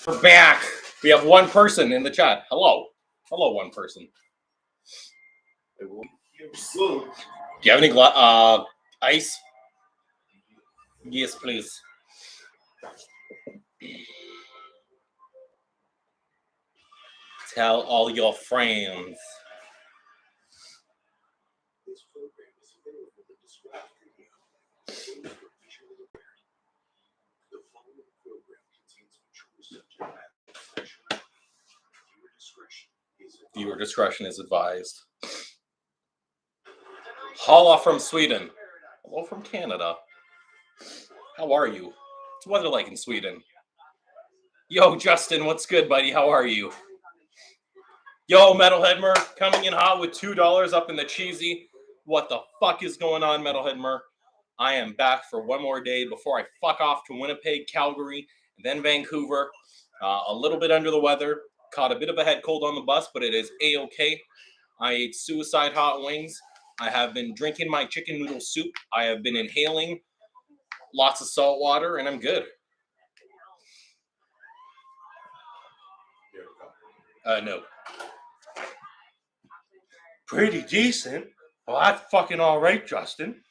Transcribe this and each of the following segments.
We're back. We have one person in the chat. Hello. Hello, one person. It will be soon. Do you have any ice? Yes, please. Tell all your friends. This program is available in description. The following program contains mature subject matter. Viewer discretion is advised. Holla from Sweden. Hello from Canada. How are you? What's the weather like in Sweden? Yo, Justin, what's good, buddy? How are you? Yo, Metalhead Mer, coming in hot with $2 up in the cheesy. What the fuck is going on, Metalhead Mer? I am back for one more day before I fuck off to Winnipeg, Calgary, and then Vancouver. A little bit under the weather. Caught a bit of a head cold on the bus, but it is A-okay. I ate suicide hot wings. I have been drinking my chicken noodle soup. I have been inhaling lots of salt water, and I'm good. No. Pretty decent. Well, that's fucking all right, Justin.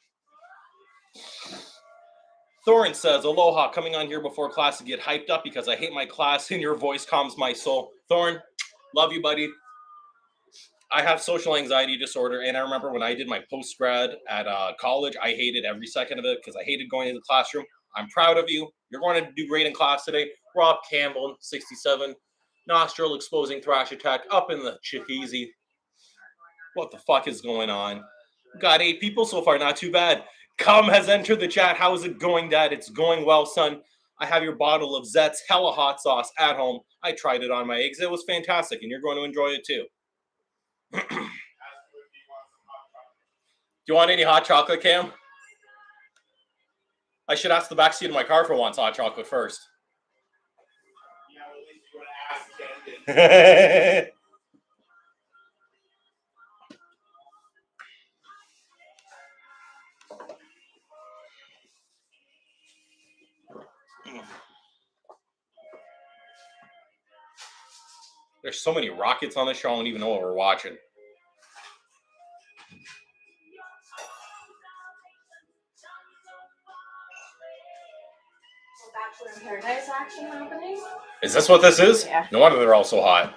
Thorin says, aloha, coming on here before class to get hyped up because I hate my class and your voice calms my soul. Thorin, love you, buddy. I have social anxiety disorder, and I remember when I did my post-grad at college, I hated every second of it because I hated going to the classroom. I'm proud of you. You're going to do great in class today. Rob Campbell, 67, nostril exposing thrash attack up in the chickasy. What the fuck is going on? Got 8 people so far, not too bad. Cum has entered the chat. How is it going, Dad? It's going well, son. I have your bottle of Zet's hella hot sauce at home. I tried it on my eggs. It was fantastic, and you're going to enjoy it too. Do you want any hot chocolate, Cam? I should ask the backseat of my car if it wants hot chocolate first. Yeah, at least you would ask Ken. There's so many rockets on the show, I don't even know what we're watching. Bachelor in Paradise action happening. Is this what this is? Yeah. No wonder they're all so hot.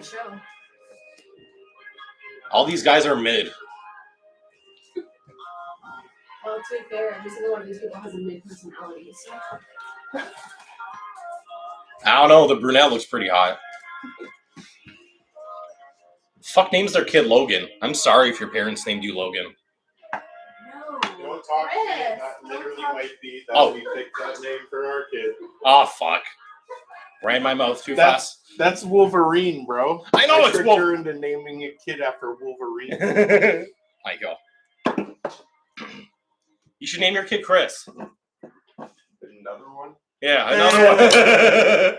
Show. All these guys are mid. Well, to be fair, every single one of these people has a mid personality. So. I don't know. The brunette looks pretty hot. Fuck names their kid Logan. I'm sorry if your parents named you Logan. Don't talk to me. That literally might be that we picked that name for our kid. Oh, fuck. Ran my mouth too fast. That's Wolverine, bro. I know it's Wolverine. Into naming a kid after Wolverine. I go. You should name your kid Chris. Another one? Yeah, another one.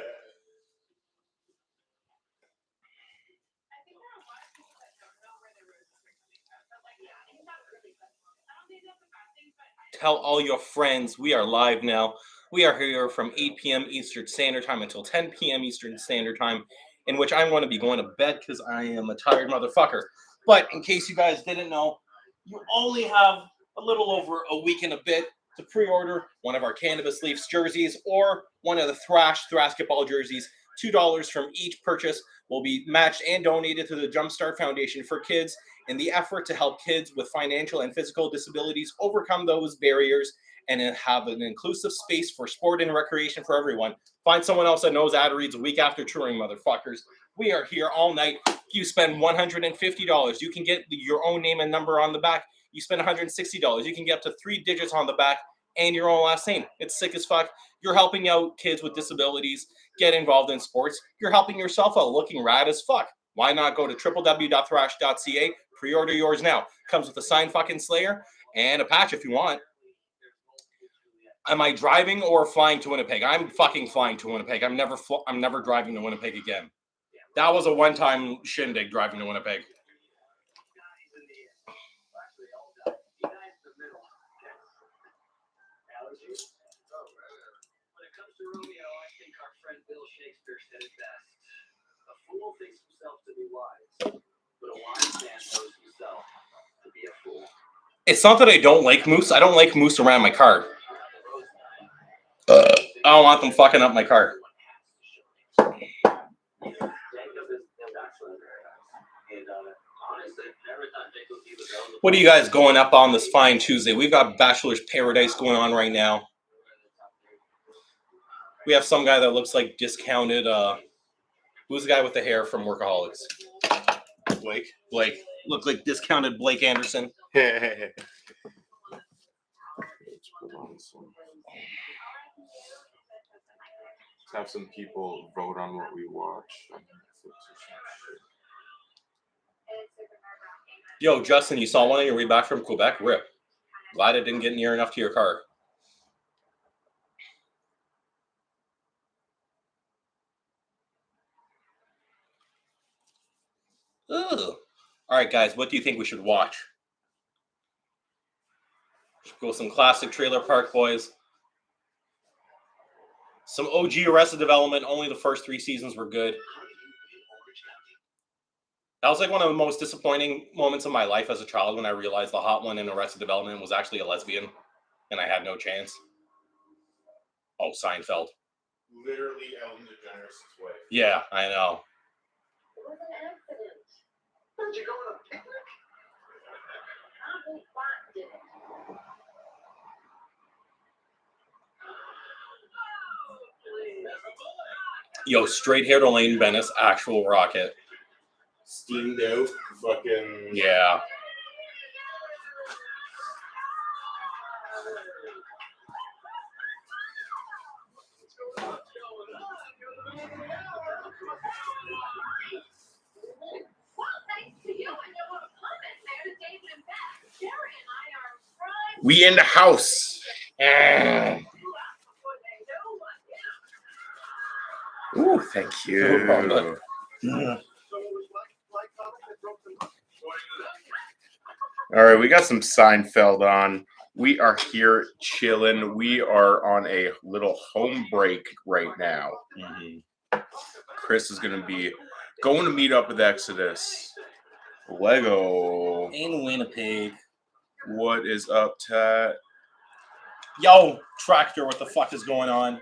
Tell all your friends we are live now. We are here from 8 p.m. Eastern Standard Time until 10 p.m. Eastern Standard Time, in which I'm going to be going to bed because I am a tired motherfucker. But in case you guys didn't know, you only have a little over a week and a bit to pre-order one of our Cannabis Leafs jerseys or one of the Thrashed jerseys. $2 from each purchase will be matched and donated to the Jumpstart Foundation for Kids in the effort to help kids with financial and physical disabilities overcome those barriers and have an inclusive space for sport and recreation for everyone. Find someone else that knows ad reads a week after touring, motherfuckers. We are here all night. If you spend $150, you can get your own name and number on the back. You spend $160, you can get up to 3 digits on the back and your own last name. It's sick as fuck. You're helping out kids with disabilities get involved in sports. You're helping yourself out looking rad as fuck. Why not go to www.thrashed.ca, pre-order yours now. Comes with a signed fucking Slayer and a patch if you want. Am I driving or flying to Winnipeg? I'm fucking flying to Winnipeg. I'm never driving to Winnipeg again. That was a one-time shindig driving to Winnipeg. It's not that I don't like moose. I don't like moose around my car. I don't want them fucking up my car. What are you guys going up on this fine Tuesday? We've got Bachelor's Paradise going on right now. We have some guy that looks like discounted. Who's the guy with the hair from Workaholics? Blake. Looks like discounted Blake Anderson. Let's have some people vote on what we watch. Yo, Justin, you saw one on your way back from Quebec? Rip. Glad it didn't get near enough to your car. Ugh. All right, guys, what do you think we should watch? Should go some classic Trailer Park Boys. Some OG Arrested Development. Only the first 3 seasons were good. That was like one of the most disappointing moments of my life as a child when I realized the hot one in Arrested Development was actually a lesbian, and I had no chance. Oh, Seinfeld. Literally Ellen DeGeneres' wife. Yeah, I know. It was an accident. Did you go on a picnic? Probably Spot did it. Yo, straight-haired Elaine Bennis, actual rocket. Steamed out. Fucking. Yeah. We in the house. Ooh, thank you. No All right, we got some Seinfeld on. We are here chilling. We are on a little home break right now. Mm-hmm. Chris is going to be going to meet up with Exodus. Lego. In Winnipeg. What is up, Tat? Yo, Tractor, what the fuck is going on?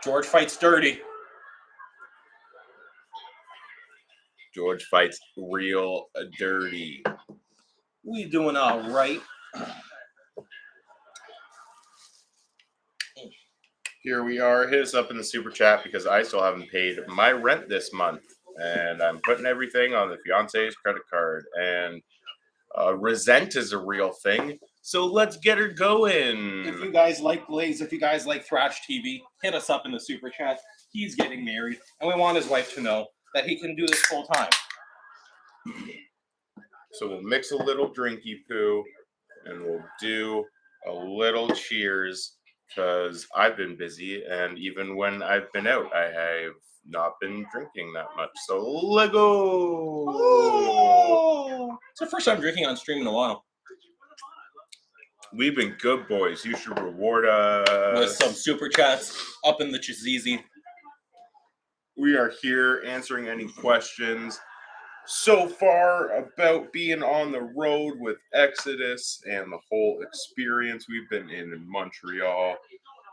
George fights dirty. George fights real dirty. We doing all right. Here we are. Hit us up in the super chat because I still haven't paid my rent this month. And I'm putting everything on the fiance's credit card. And resent is a real thing. So let's get her going. If you guys like Blaze, if you guys like Thrashed TV, hit us up in the super chat. He's getting married. And we want his wife to know that he can do this full time. So we'll mix a little drinky poo. And we'll do a little cheers. Because I've been busy, and even when I've been out, I have not been drinking that much. So let's go! Oh, it's the first time drinking on stream in a while. We've been good boys. You should reward us. With some super chats up in the Chazizi. We are here answering any questions so far about being on the road with Exodus and the whole experience. We've been in Montreal.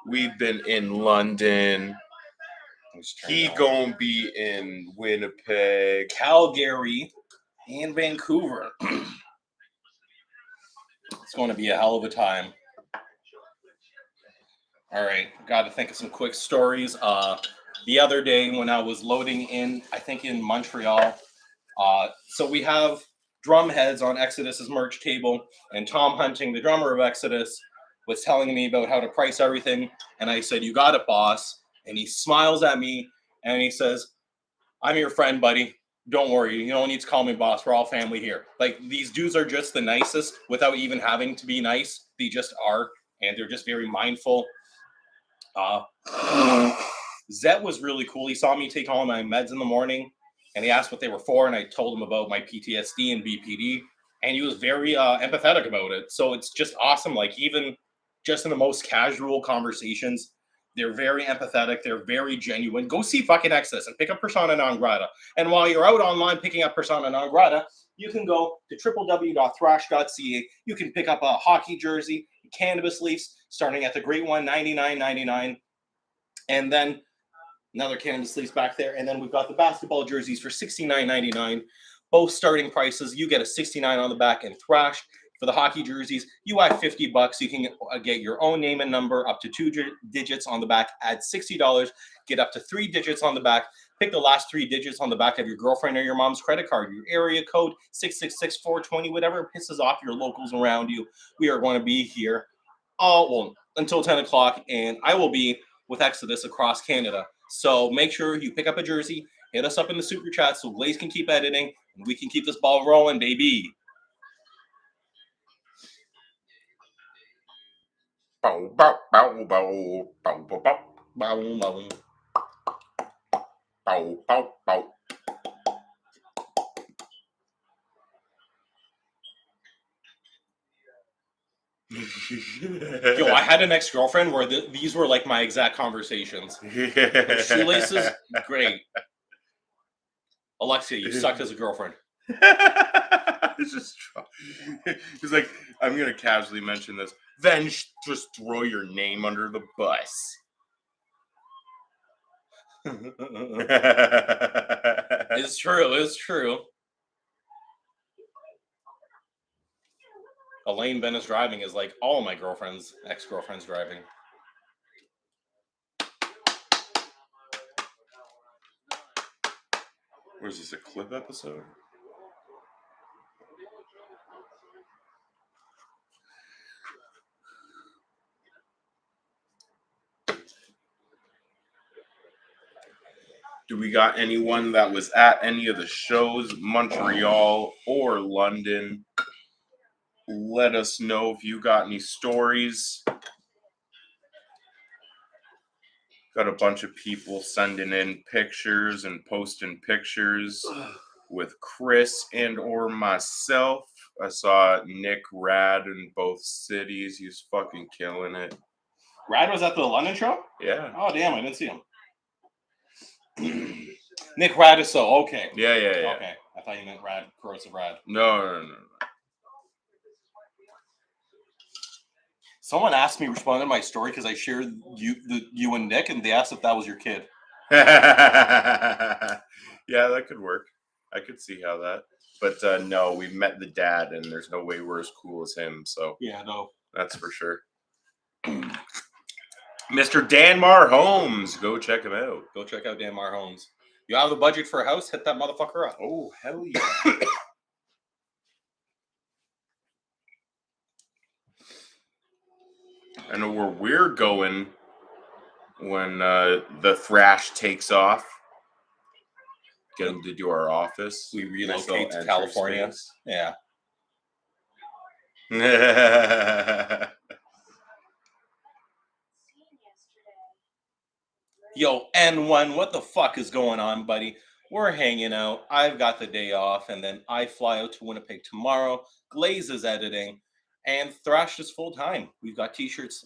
We've been in London. He gonna be in Winnipeg, Calgary, and Vancouver. It's going to be a hell of a time. All right, got to think of some quick stories. The other day when I was loading in, I think in Montreal, so we have drum heads on Exodus's merch table, and Tom Hunting, the drummer of Exodus, was telling me about how to price everything, and I said, "You got it, boss." And he smiles at me, and he says, "I'm your friend, buddy. Don't worry. You don't need to call me boss. We're all family here." Like, these dudes are just the nicest without even having to be nice. They just are, and they're just very mindful. Zet was really cool. He saw me take all my meds in the morning, and he asked what they were for, and I told him about my PTSD and BPD. and he was very empathetic about it. So it's just awesome. Like, even just in the most casual conversations, they're very empathetic. They're very genuine. Go see fucking Exodus and pick up Persona Non Grata. And while you're out online picking up Persona Non Grata, you can go to www.thrashed.ca. You can pick up a hockey jersey, cannabis leaves, starting at the great one, $99.99. And then another cannabis leaves back there. And then we've got the basketball jerseys for $69.99. Both starting prices. You get a 69 on the back and Thrashed. For the hockey jerseys, you add $50. You can get your own name and number up to 2 digits on the back. Add $60. Get up to 3 digits on the back. Pick the last 3 digits on the back of your girlfriend or your mom's credit card. Your area code 666-420, whatever pisses off your locals around you. We are going to be here until 10 o'clock, and I will be with Exodus across Canada. So make sure you pick up a jersey. Hit us up in the super chat so Glaze can keep editing and we can keep this ball rolling, baby. Bow, bow, bow, bow, bow, bow, bow, Bow, bow. bow, bow, bow. Yo, I had an ex-girlfriend where these were like my exact conversations. Her shoelaces, great. Alexia, you sucked as a girlfriend. It's just, he's like, I'm gonna casually mention this. Then just throw your name under the bus. It's true. It's true. Elaine Bennis driving is like all my girlfriends, ex-girlfriends driving. Was this a clip episode? Do we got anyone that was at any of the shows, Montreal or London? Let us know if you got any stories. Got a bunch of people sending in pictures and posting pictures with Chris and or myself. I saw Nick Rad in both cities. He's fucking killing it. Rad was at the London show? Yeah. Oh, damn, I didn't see him. Nick Radiso, okay. Yeah. Okay, I thought you meant Rad, Corrosive Rad. No. Someone asked me, responded to my story because I shared you and Nick, and they asked if that was your kid. Yeah, that could work. I could see how that. But no, we met the dad, and there's no way we're as cool as him. So Yeah, no. that's for sure. Mr. Danmar Holmes, go check him out. Go check out Danmar Homes. You have the budget for a house? Hit that motherfucker up. Oh, hell yeah. I know where we're going when the Thrash takes off. Get him to do our office. We Nice relocate little to California. space. Yeah. Yo, N1, what the fuck is going on, buddy? We're hanging out. I've got the day off, and then I fly out to Winnipeg tomorrow. Glaze is editing, and Thrash is full time. We've got t-shirts,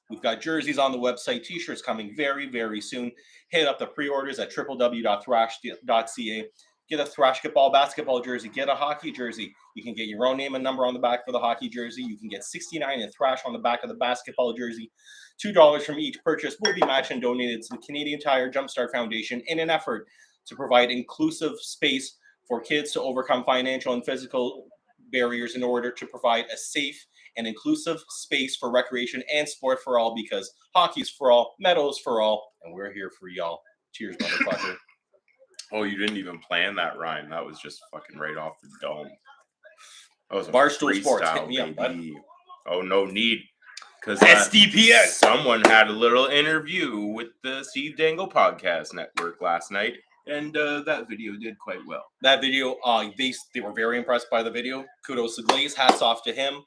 we've got jerseys on the website. T-shirts coming very, very soon. Hit up the pre-orders at www.thrashed.ca. Get a Thrashketball basketball jersey. Get a hockey jersey. You can get your own name and number on the back for the hockey jersey. You can get 69 and Thrash on the back of the basketball jersey. $2 from each purchase will be matched and donated to the Canadian Tire Jumpstart Foundation in an effort to provide inclusive space for kids to overcome financial and physical barriers in order to provide a safe and inclusive space for recreation and sport for all, because hockey's for all, meadows for all, and we're here for y'all. Cheers, motherfucker. Oh, you didn't even plan that rhyme. That was just fucking right off the dome. That was a Barstool freestyle, Sports, hit me up, bud. baby. Oh, no need. Because SDPS. someone had a little interview with the Steve Dangle Podcast Network last night, and that video did quite well. That video, they were very impressed by the video. Kudos to Glaze. Hats off to him.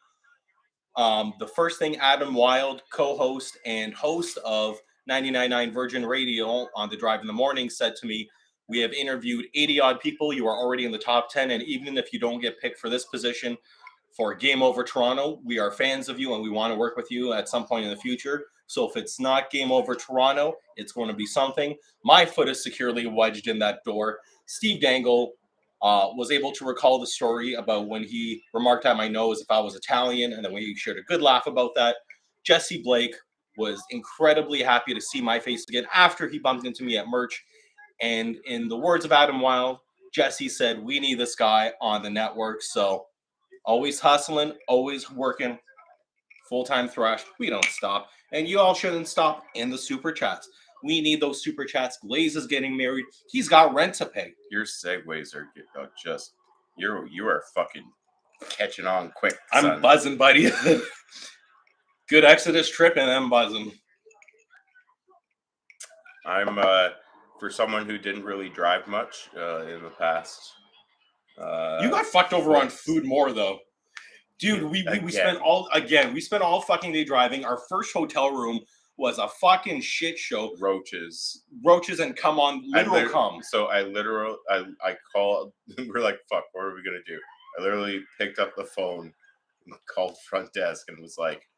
The first thing Adam Wilde, co-host and host of 99.9 Virgin Radio on the Drive in the Morning, said to me We have interviewed 80 odd people. You are already in the top 10. And even if you don't get picked for this position for Game Over Toronto, we are fans of you and we want to work with you at some point in the future. So if it's not Game Over Toronto, it's going to be something. My foot is securely wedged in that door. Steve Dangle was able to recall the story about when he remarked at my nose if I was Italian, and then we shared a good laugh about that. Jesse Blake was incredibly happy to see my face again after he bumped into me at merch. And in the words of Adam Wilde, Jesse said, we need this guy on the network. So always hustling, always working, full-time Thrashed. We don't stop. And you all shouldn't stop in the super chats. We need those super chats. Glaze is getting married. He's got rent to pay. Your segues are just you are fucking catching on quick. I'm son. buzzing, buddy. Good Exodus trip, and I'm buzzing. I'm for someone who didn't really drive much in the past. You got fucked over on food more though, dude. We spent all fucking day driving. Our first hotel room was a fucking shit show. Roaches And come on, cum. So I called. We're like, fuck, what are we gonna do? I literally picked up the phone, and called front desk, and was like,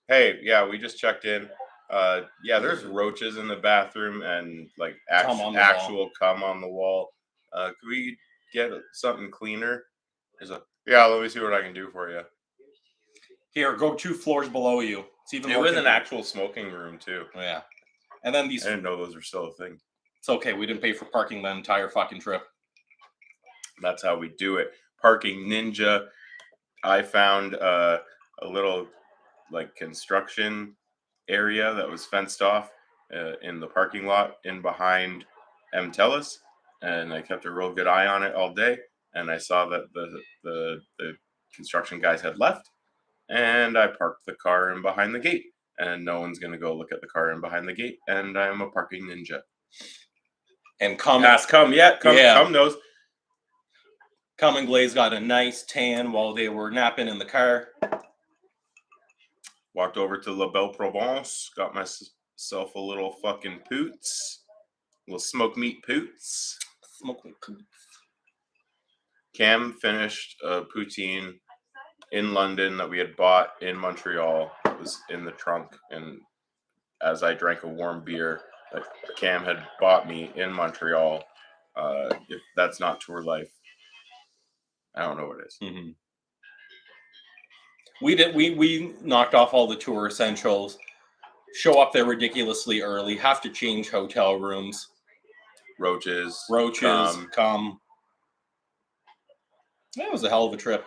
hey, yeah, we just checked in. Yeah, there's roaches in the bathroom and like actual cum on the wall. Could we get something cleaner? He's like, yeah, let me see what I can do for you. Here, go 2 floors below you. It's even. It was an actual smoking room too. Yeah, and then these. I didn't know those were still a thing. It's okay. We didn't pay for parking the entire fucking trip. That's how we do it. Parking Ninja. I found a little like construction area that was fenced off in the parking lot in behind Tellus, and I kept a real good eye on it all day. And I saw that the construction guys had left, and I parked the car in behind the gate. And no one's gonna go look at the car in behind the gate. And I'm a parking ninja. And cum knows. Cum and Glaze got a nice tan while they were napping in the car. Walked over to La Belle Provence, got myself a little fucking poots, little smoked meat poots. Smoke meat poots. Cam finished a poutine in London that we had bought in Montreal. It was in the trunk, and as I drank a warm beer that Cam had bought me in Montreal, if that's not tour life, I don't know what it is. Mm-hmm. We knocked off all the tour essentials. Show up there ridiculously early. Have to change hotel rooms. Roaches, cum. That was a hell of a trip.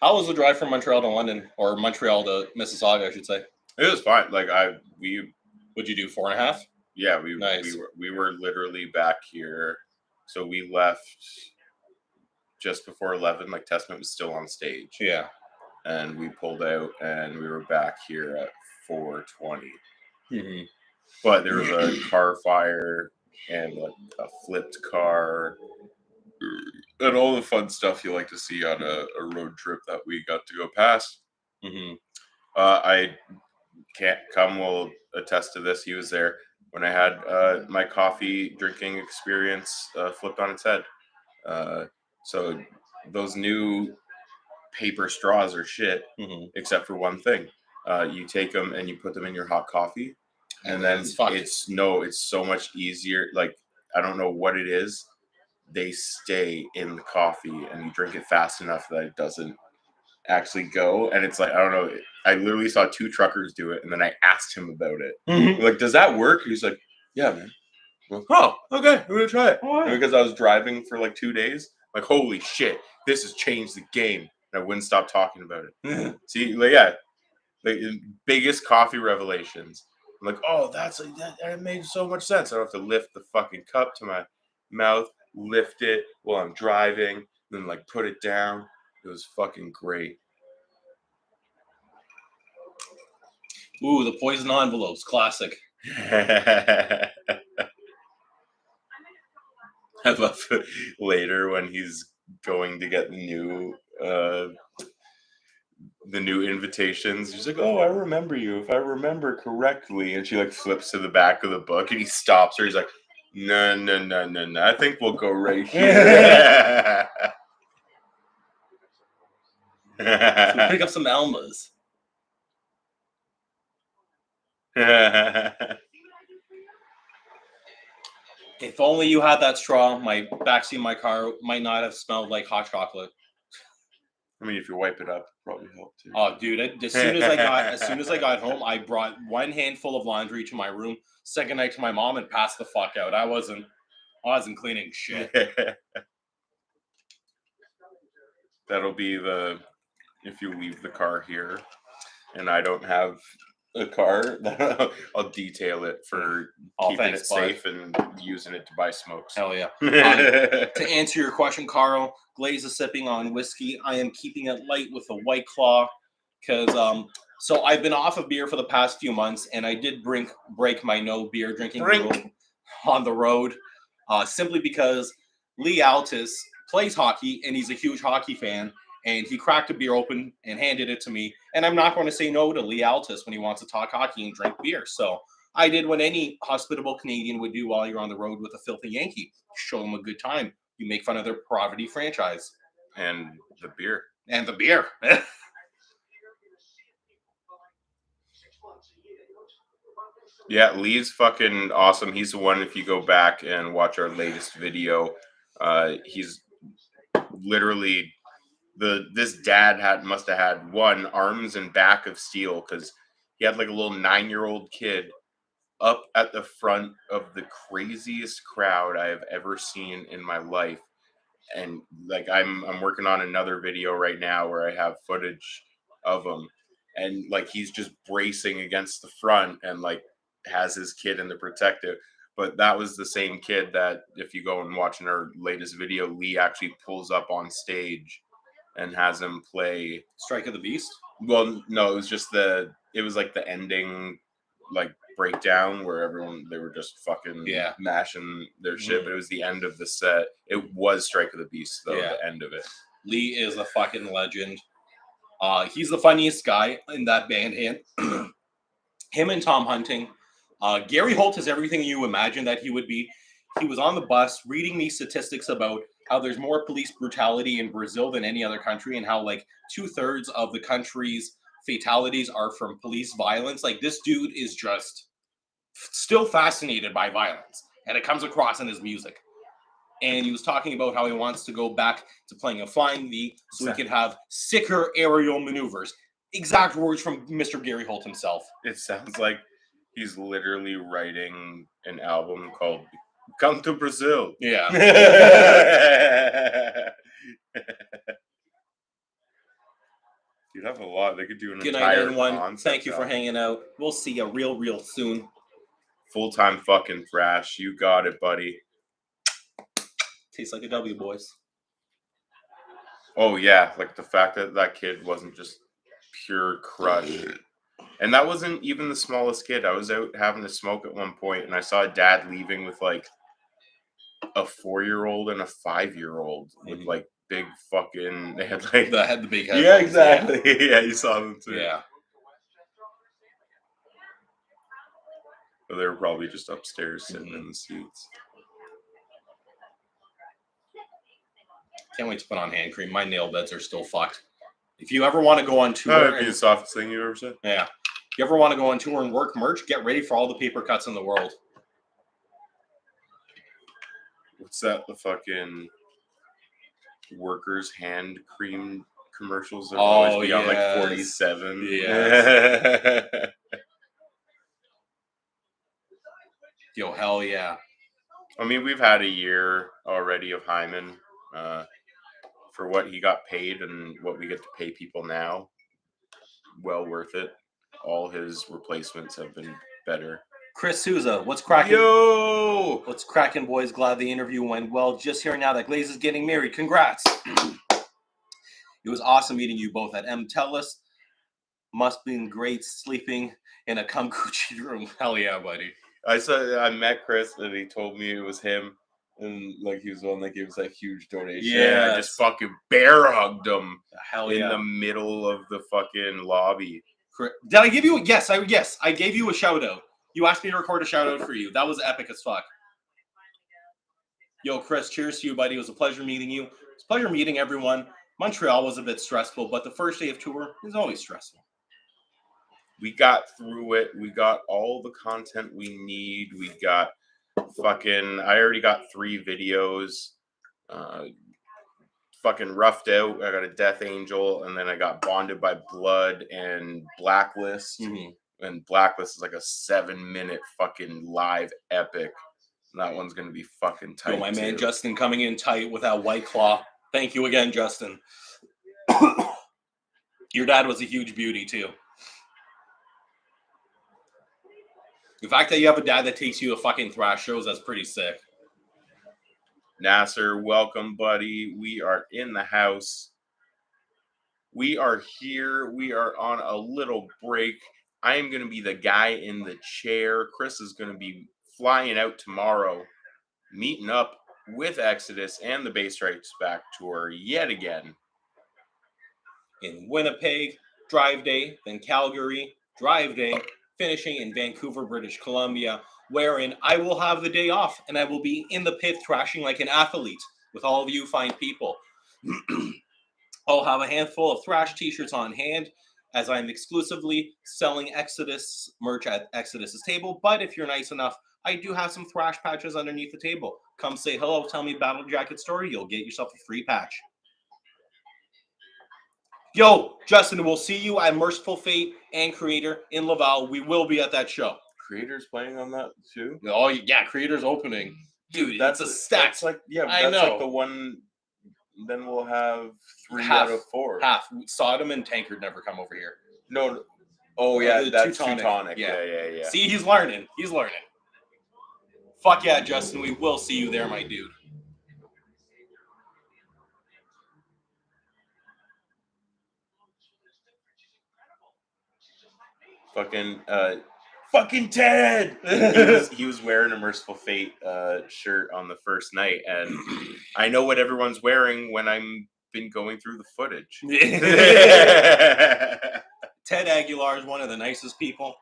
How was the drive from Montreal to London, or Montreal to Mississauga, I should say? It was fine. Like What'd you do? 4.5? Yeah, Nice. we were literally back here. So we left just before 11. Like Testament was still on stage. Yeah. And we pulled out, and we were back here at 4:20. Mm-hmm. But there was a car fire and like a flipped car and all the fun stuff you like to see on a road trip that we got to go past. Mm-hmm. I can't come will attest to this. He was there when I had my coffee drinking experience flipped on its head. So those new paper straws are shit, except for one thing. You take them and you put them in your hot coffee, and then it's so much easier. Like, I don't know what it is. They stay in the coffee, and you drink it fast enough that it doesn't actually go. And it's like, I don't know. I literally saw 2 truckers do it, and then I asked him about it. Mm-hmm. Like, does that work? He's like, yeah, man. Well, oh, okay, I'm gonna try it. Oh, yeah. Because I was driving for like 2 days. Like, holy shit, this has changed the game. And I wouldn't stop talking about it. See, like, yeah, the biggest coffee revelations. I'm like, oh, that made so much sense. I don't have to lift the fucking cup to my mouth, lift it while I'm driving, then like put it down. It was fucking great. Ooh, the poison envelopes, classic. I love later when he's going to get the new the new invitations. She's like, "Oh, I remember you, if I remember correctly." And she like flips to the back of the book, and he stops her. He's like, "No, no, no, no, no. I think we'll go right here." So pick up some Elmas. If only you had that straw, my backseat of my car might not have smelled like hot chocolate. I mean, if you wipe it up, it'd probably help too. Oh, dude! As soon as I got home, I brought one handful of laundry to my room, second night to my mom, and passed the fuck out. I wasn't cleaning shit. That'll be if you leave the car here, and I don't have a car, I'll detail it for keeping it safe and using it to buy smokes. Hell yeah. To answer your question, Carl, Glaze is sipping on whiskey. I am keeping it light with a White Claw because so I've been off of beer for the past few months, and I did break my no beer drinking rule on the road simply because Lee Altus plays hockey, and he's a huge hockey fan. And he cracked a beer open and handed it to me. And I'm not going to say no to Lee Altus when he wants to talk hockey and drink beer. So I did what any hospitable Canadian would do while you're on the road with a filthy Yankee. Show them a good time. You make fun of their poverty franchise. And the beer. And the beer. Yeah, Lee's fucking awesome. He's the one, if you go back and watch our latest video, he's literally... this dad must have had one arms and back of steel, because he had like a little 9-year-old kid up at the front of the craziest crowd I have ever seen in my life. And like I'm working on another video right now where I have footage of him, and like he's just bracing against the front and like has his kid in the protective. But that was the same kid that, if you go and watch in our latest video, Lee actually pulls up on stage and has him play Strike of the Beast? Well, no, it was just it was like the ending, like breakdown where they were just fucking mashing their shit, but it was the end of the set. It was Strike of the Beast, though, the end of it. Lee is a fucking legend. He's the funniest guy in that band. Him and Tom Hunting. Gary Holt is everything you imagine that he would be. He was on the bus reading these statistics about how there's more police brutality in Brazil than any other country, and how like 2/3 of the country's fatalities are from police violence. Like, this dude is just still fascinated by violence, and it comes across in his music. And he was talking about how he wants to go back to playing a flying V so he could have sicker aerial maneuvers. Exact words from Mr. Gary Holt himself. It sounds like he's literally writing an album called Come to Brazil. Yeah. You'd have a lot. They could do an Good entire night, everyone. concept Thank you for album. hanging out. We'll see you real soon. Full-time fucking Thrash. You got it, buddy. Tastes like a W, boys. Oh, yeah. Like the fact that kid wasn't just pure crush. And that wasn't even the smallest kid. I was out having a smoke at one point, and I saw a dad leaving with like a 4-year-old and a 5-year-old with like big fucking... They had like... the big head. Yeah, exactly. Yeah, you saw them too. Yeah. But they were probably just upstairs sitting in the seats. Can't wait to put on hand cream. My nail beds are still fucked. If you ever want to go on tour... That would be the softest thing you ever said. Yeah. If you ever want to go on tour and work merch, get ready for all the paper cuts in the world. What's that? The fucking workers' hand cream commercials are always be on like 47. Yeah. Yo, hell yeah. I mean, we've had a year already of Hyman for what he got paid and what we get to pay people now. Well worth it. All his replacements have been better. Chris Souza, what's cracking? Yo! What's cracking, boys? Glad the interview went well. Just hearing now that Glaze is getting married. Congrats. It was awesome meeting you both at M. Telus. Must have been great sleeping in a cum coochie room. Hell yeah, buddy. I met Chris and he told me it was him. And like he was the one that gave us that huge donation. Yeah, I just fucking bear hugged him Hell in yeah. the middle of the fucking lobby. Did I give you? Yes, I gave you a shout out. You asked me to record a shout out for you. That was epic as fuck. Yo, Chris, cheers to you, buddy. It was a pleasure meeting you. It's a pleasure meeting everyone. Montreal was a bit stressful, but the first day of tour is always stressful. We got through it. We got all the content we need. We got fucking. I already got 3 videos. Fucking roughed out. I got a Death Angel, and then I got Bonded by Blood and Blacklist. Mm-hmm. And Blacklist is like a 7-minute fucking live epic. And that one's gonna be fucking tight. Yo, my man too. Justin coming in tight with that White Claw. Thank you again, Justin. Your dad was a huge beauty too. The fact that you have a dad that takes you to fucking thrash shows, that's pretty sick. Nasser, welcome, buddy. We are in the house. We are here. We are on a little break. I am going to be the guy in the chair. Chris is going to be flying out tomorrow, meeting up with Exodus and the Bass Strikes Back tour yet again. In Winnipeg, drive day, then Calgary, drive day, finishing in Vancouver, British Columbia, wherein I will have the day off and I will be in the pit thrashing like an athlete with all of you fine people. I'll have a handful of thrash t-shirts on hand as I'm exclusively selling Exodus merch at Exodus's table. But if you're nice enough, I do have some thrash patches underneath the table. Come say hello, tell me Battle Jacket story, you'll get yourself a free patch. Yo, Justin, we'll see you at Merciful Fate and Creator in Laval. We will be at that show. Creators playing on that too? Oh, yeah, Creator's opening. Dude, that's a stack. That's like, yeah, I that's know. like the one. Then we'll have 3 Half. out of 4. Half. Sodom and Tankard never come over here. No. Oh, yeah, The that's Teutonic. Teutonic. Yeah. Yeah. See, he's learning. He's learning. Fuck yeah, Justin. We will see you there, my dude. Fucking Ted! he was wearing a Merciful Fate shirt on the first night, and I know what everyone's wearing when I'm been going through the footage. Ted Aguilar is one of the nicest people.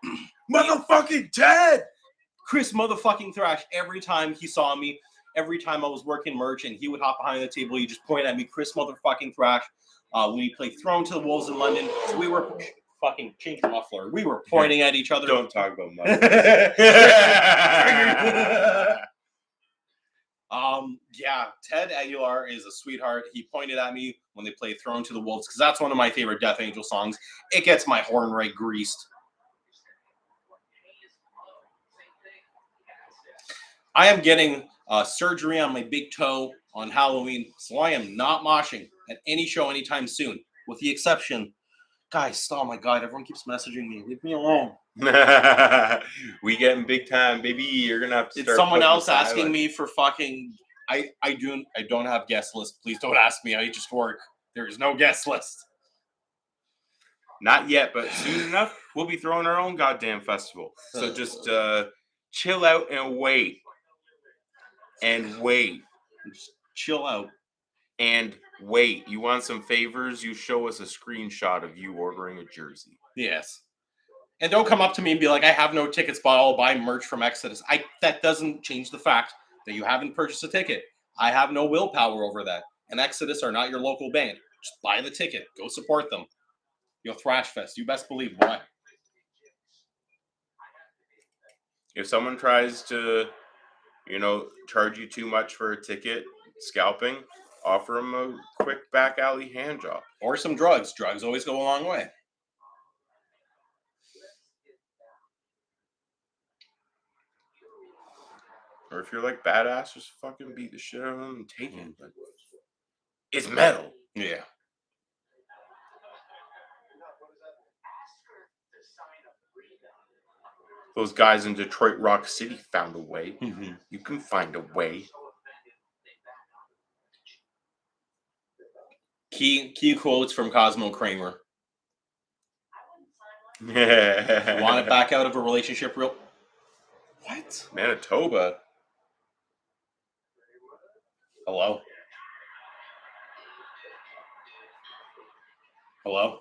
Motherfucking Ted! Chris motherfucking Thrash, every time he saw me, every time I was working merch and he would hop behind the table, he just point at me, Chris motherfucking Thrash. When he played Throne to the Wolves in London, we were fucking change your muffler. We were pointing at each other. Don't talk about mufflers. Yeah, Ted Aguilar is a sweetheart. He pointed at me when they played Throne to the Wolves because that's one of my favorite Death Angel songs. It gets my horn right greased. I am getting surgery on my big toe on Halloween, so I am not moshing at any show anytime soon, with the exception, guys, oh my God, everyone keeps messaging me. Leave me alone. We getting big time, baby. You're gonna have to It's start someone putting else the asking silent. me for fucking. I don't have guest list. Please don't ask me. I just work. There is no guest list. Not yet, but soon enough, we'll be throwing our own goddamn festival. So just chill out and wait. And wait. Just chill out. And wait. You want some favors? You show us a screenshot of you ordering a jersey. Yes. And don't come up to me and be like, I have no tickets, but I'll buy merch from Exodus. That doesn't change the fact that you haven't purchased a ticket. I have no willpower over that. And Exodus are not your local band. Just buy the ticket. Go support them. Yo, Thrash Fest. You best believe why. If someone tries to, charge you too much for a ticket, scalping, offer them a quick back alley hand job. Or some drugs. Drugs always go a long way. Or if you're like badass, just fucking beat the shit out of them and take it. But it's metal. Yeah. Those guys in Detroit Rock City found a way. Mm-hmm. You can find a way. Key quotes from Cosmo Kramer. Want to back out of a relationship real... What? Manitoba. Hello? Hello?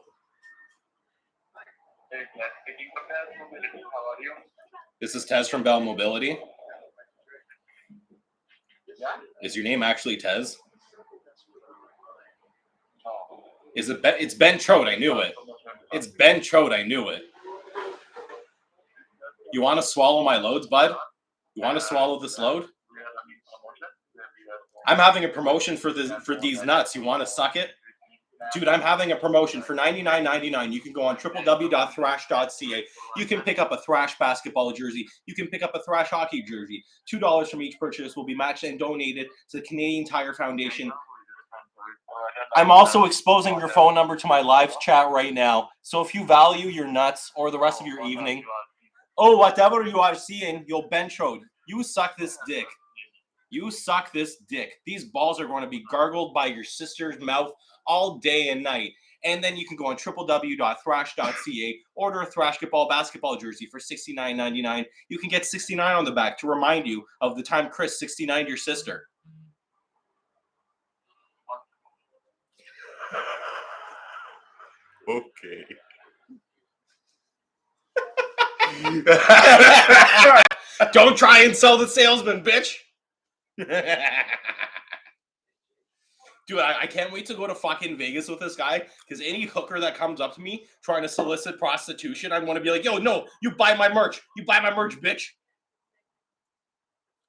This is Tez from Bell Mobility. Is your name actually Tez? Is it Ben? It's Ben Trode. I knew it. It's Ben Trode. I knew it. You want to swallow my loads, bud? You want to swallow this load? I'm having a promotion for these nuts. You want to suck it? Dude, I'm having a promotion for $99.99. You can go on www.thrashed.ca. You can pick up a Thrash basketball jersey. You can pick up a Thrash hockey jersey. $2 from each purchase will be matched and donated to the Canadian Tire Foundation. I'm also exposing your phone number to my live chat right now. So if you value your nuts or the rest of your evening, whatever you are seeing, you'll bench road. You suck this dick. You suck this dick. These balls are going to be gargled by your sister's mouth all day and night. And then you can go on www.thrash.ca, order a Thrashketball basketball jersey for $69.99. You can get 69 on the back to remind you of the time Chris 69'd your sister. Okay. Don't try and sell the salesman, bitch. Dude, I can't wait to go to fucking Vegas with this guy, because any hooker that comes up to me trying to solicit prostitution, I want to be like, yo, no, you buy my merch. You buy my merch, bitch.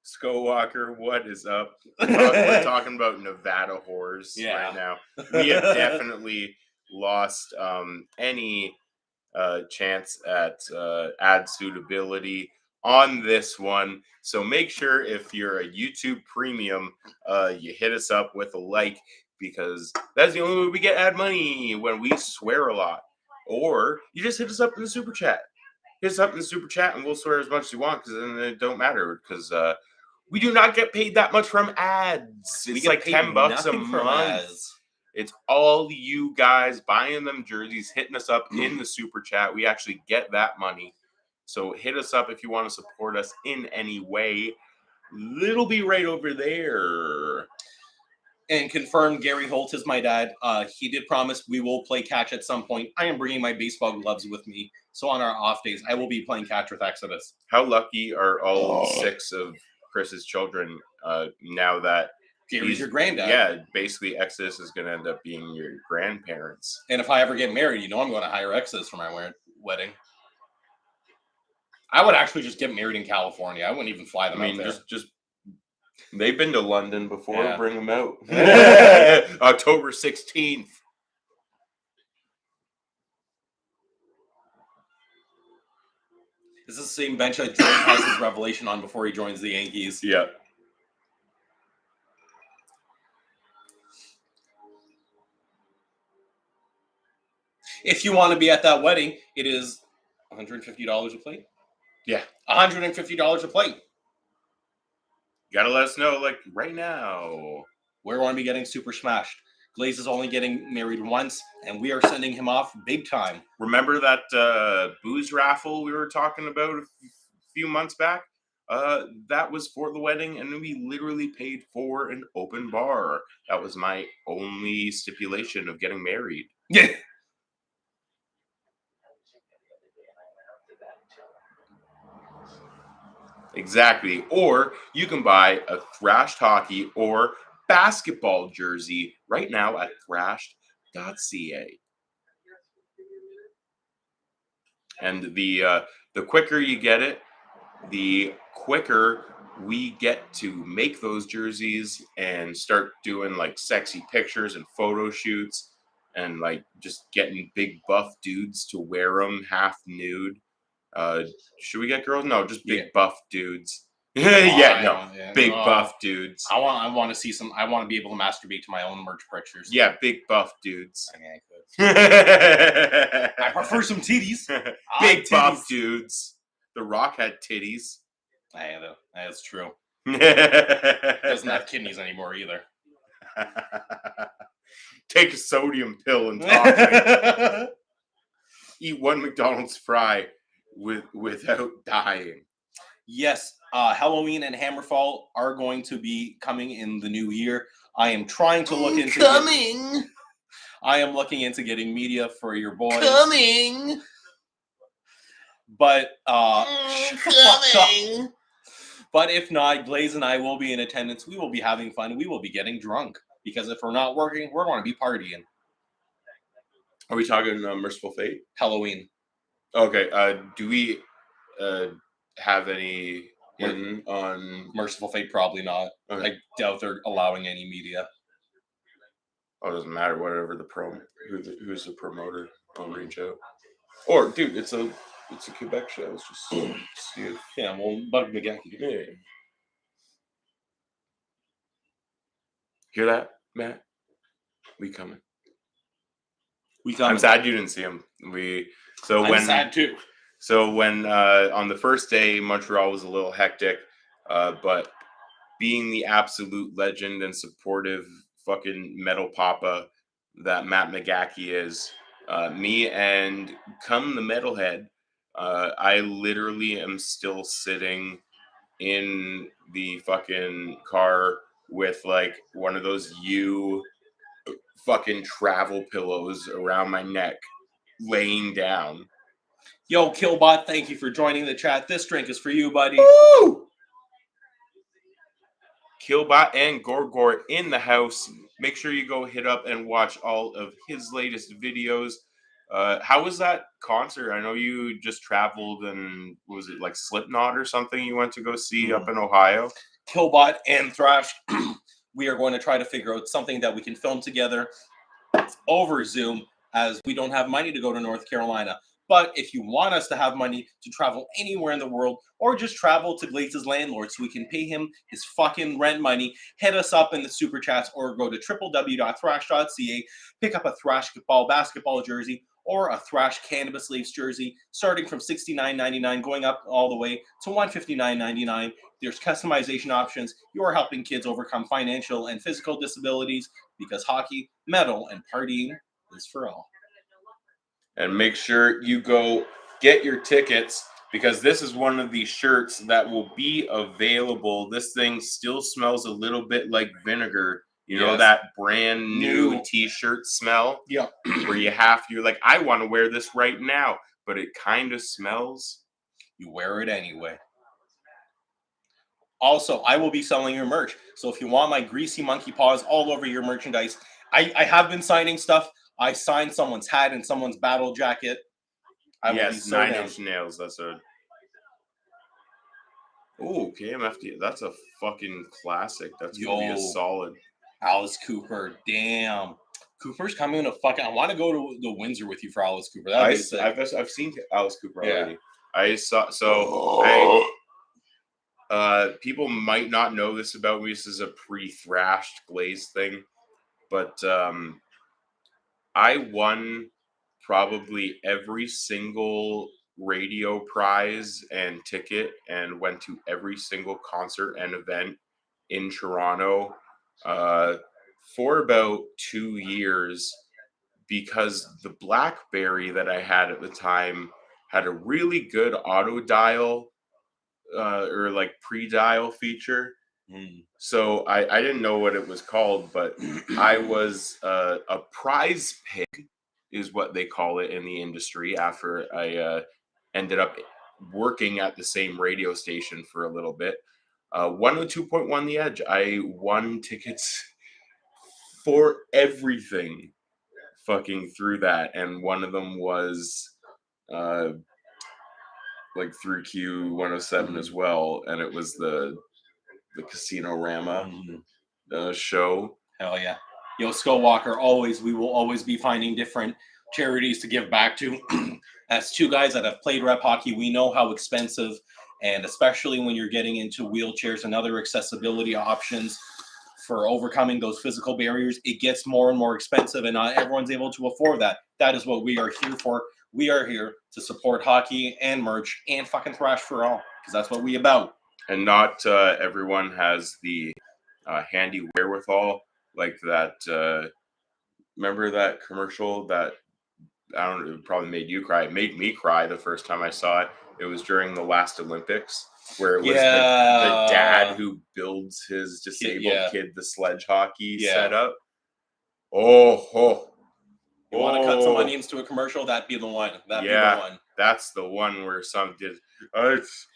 Skywalker, what is up? We're talking about Nevada whores right now. We have definitely lost any chance at ad suitability on this one. So make sure if you're a YouTube premium, you hit us up with a like, because that's the only way we get ad money, when we swear a lot. Or you just hit us up in the super chat. Hit us up in the super chat and we'll swear as much as you want, because then it don't matter, because we do not get paid that much from ads. It's like $10 a month. It's all you guys buying them jerseys, hitting us up in the super chat. We actually get that money. So hit us up if you want to support us in any way. It'll be right over there. And confirm Gary Holt is my dad. He did promise we will play catch at some point. I am bringing my baseball gloves with me. So on our off days, I will be playing catch with Exodus. How lucky are all 6 of Chris's children now that Gary's your granddad? Yeah, basically Exodus is going to end up being your grandparents. And if I ever get married, you know I'm going to hire Exodus for my wedding. I would actually just get married in California. I wouldn't even fly them out there. Just they've been to London before. Yeah. Bring them out. October 16th. This is the same bench that Jordan has his revelation on before he joins the Yankees. Yeah. If you want to be at that wedding, it is $150 a plate. Yeah. $150 a plate. You gotta let us know, like, right now. We're going to be getting super smashed. Glaze is only getting married once, and we are sending him off big time. Remember that booze raffle we were talking about a few months back? That was for the wedding, and we literally paid for an open bar. That was my only stipulation of getting married. Yeah. Exactly. Or you can buy a Thrashed hockey or basketball jersey right now at thrashed.ca. And the quicker you get it, the quicker we get to make those jerseys and start doing like sexy pictures and photo shoots and like just getting big buff dudes to wear them half nude. Should we get girls? No, just big buff dudes. Big buff dudes. I want to see some. I want to be able to masturbate to my own merch pictures. Yeah, big buff dudes. I mean, I could. I prefer some titties. Big buff dudes. The Rock had titties. Hey, that's true. Doesn't have kidneys anymore either. Take a sodium pill and talk. Eat one McDonald's fry without dying. Yes, Halloween and Hammerfall are going to be coming in the new year. I am trying to look into I am looking into getting media for your boys. But But if not, Blaze and I will be in attendance. We will be having fun. We will be getting drunk because if we're not working, we're going to be partying. Are we talking Merciful Fate? Halloween. Okay. Do we have any in on Merciful Fate? Probably not. Okay. I doubt they're allowing any media. Oh, it doesn't matter. Whatever the who's the promoter, I'll reach out. Or, dude, it's a Quebec show. Let's just see it. Yeah, well, Bug McGee. Yeah. Hear that, Matt? We coming. I'm sad you didn't see him. I'm sad too. So when on the first day, Montreal was a little hectic, but being the absolute legend and supportive fucking metal papa that Matt McGackey is, me and Come the Metalhead, I literally am still sitting in the fucking car with like one of those fucking travel pillows around my neck, laying down. Yo, Killbot, thank you for joining the chat. This drink is for you, buddy. Woo! Killbot and Gorgor in the house. Make sure you go hit up and watch all of his latest videos. How was that concert? I know you just traveled and was it like Slipknot or something you went to go see up in Ohio? Killbot and Thrashed. We are going to try to figure out something that we can film together over Zoom as we don't have money to go to North Carolina. But if you want us to have money to travel anywhere in the world or just travel to Glaze's landlord so we can pay him his fucking rent money, hit us up in the super chats or go to www.thrash.ca, pick up a Thrash basketball jersey or a Thrash Cannabis Leafs jersey starting from $69.99 going up all the way to $159.99. There's customization options. You are helping kids overcome financial and physical disabilities because hockey, metal, and partying is for all. And make sure you go get your tickets because this is one of the shirts that will be available. This thing still smells a little bit like vinegar. You know, that brand new t-shirt smell? Yeah. Where you're like, I want to wear this right now, but it kind of smells. You wear it anyway. Also, I will be selling your merch. So if you want my greasy monkey paws all over your merchandise, I have been signing stuff. I signed someone's hat and someone's battle jacket. Yes, 9 Inch Nails. That's a... Oh, KMFD. That's a fucking classic. That's going to be a solid. Alice Cooper. Damn. Cooper's coming to fucking... I want to go to the Windsor with you for Alice Cooper. I've seen Alice Cooper already. Yeah. I saw... people might not know this about me. This is a pre-thrashed Glaze thing. But I won probably every single radio prize and ticket and went to every single concert and event in Toronto for about 2 years because the BlackBerry that I had at the time had a really good auto dial or like pre-dial feature. So I didn't know what it was called, but I was a prize pig is what they call it in the industry after I ended up working at the same radio station for a little bit. 102.1 The Edge. I won tickets for everything fucking through that. And one of them was like through Q107 as well. And it was the Casino Rama show. Hell yeah. Yo, Skullwalker, we will always be finding different charities to give back to. As two guys that have played rep hockey, we know how expensive, and especially when you're getting into wheelchairs and other accessibility options for overcoming those physical barriers, it gets more and more expensive, and not everyone's able to afford that. That is what we are here for. We are here to support hockey and merch and fucking Thrash for all, because that's what we about. And not everyone has the handy wherewithal like that. Remember that commercial that it probably made you cry. It made me cry the first time I saw it. It was during the last Olympics. where it was the dad who builds his disabled kid the sledge hockey setup. Oh. You want to cut some onions to a commercial? That'd be the one. That'd be the one. That's the one where some did. It's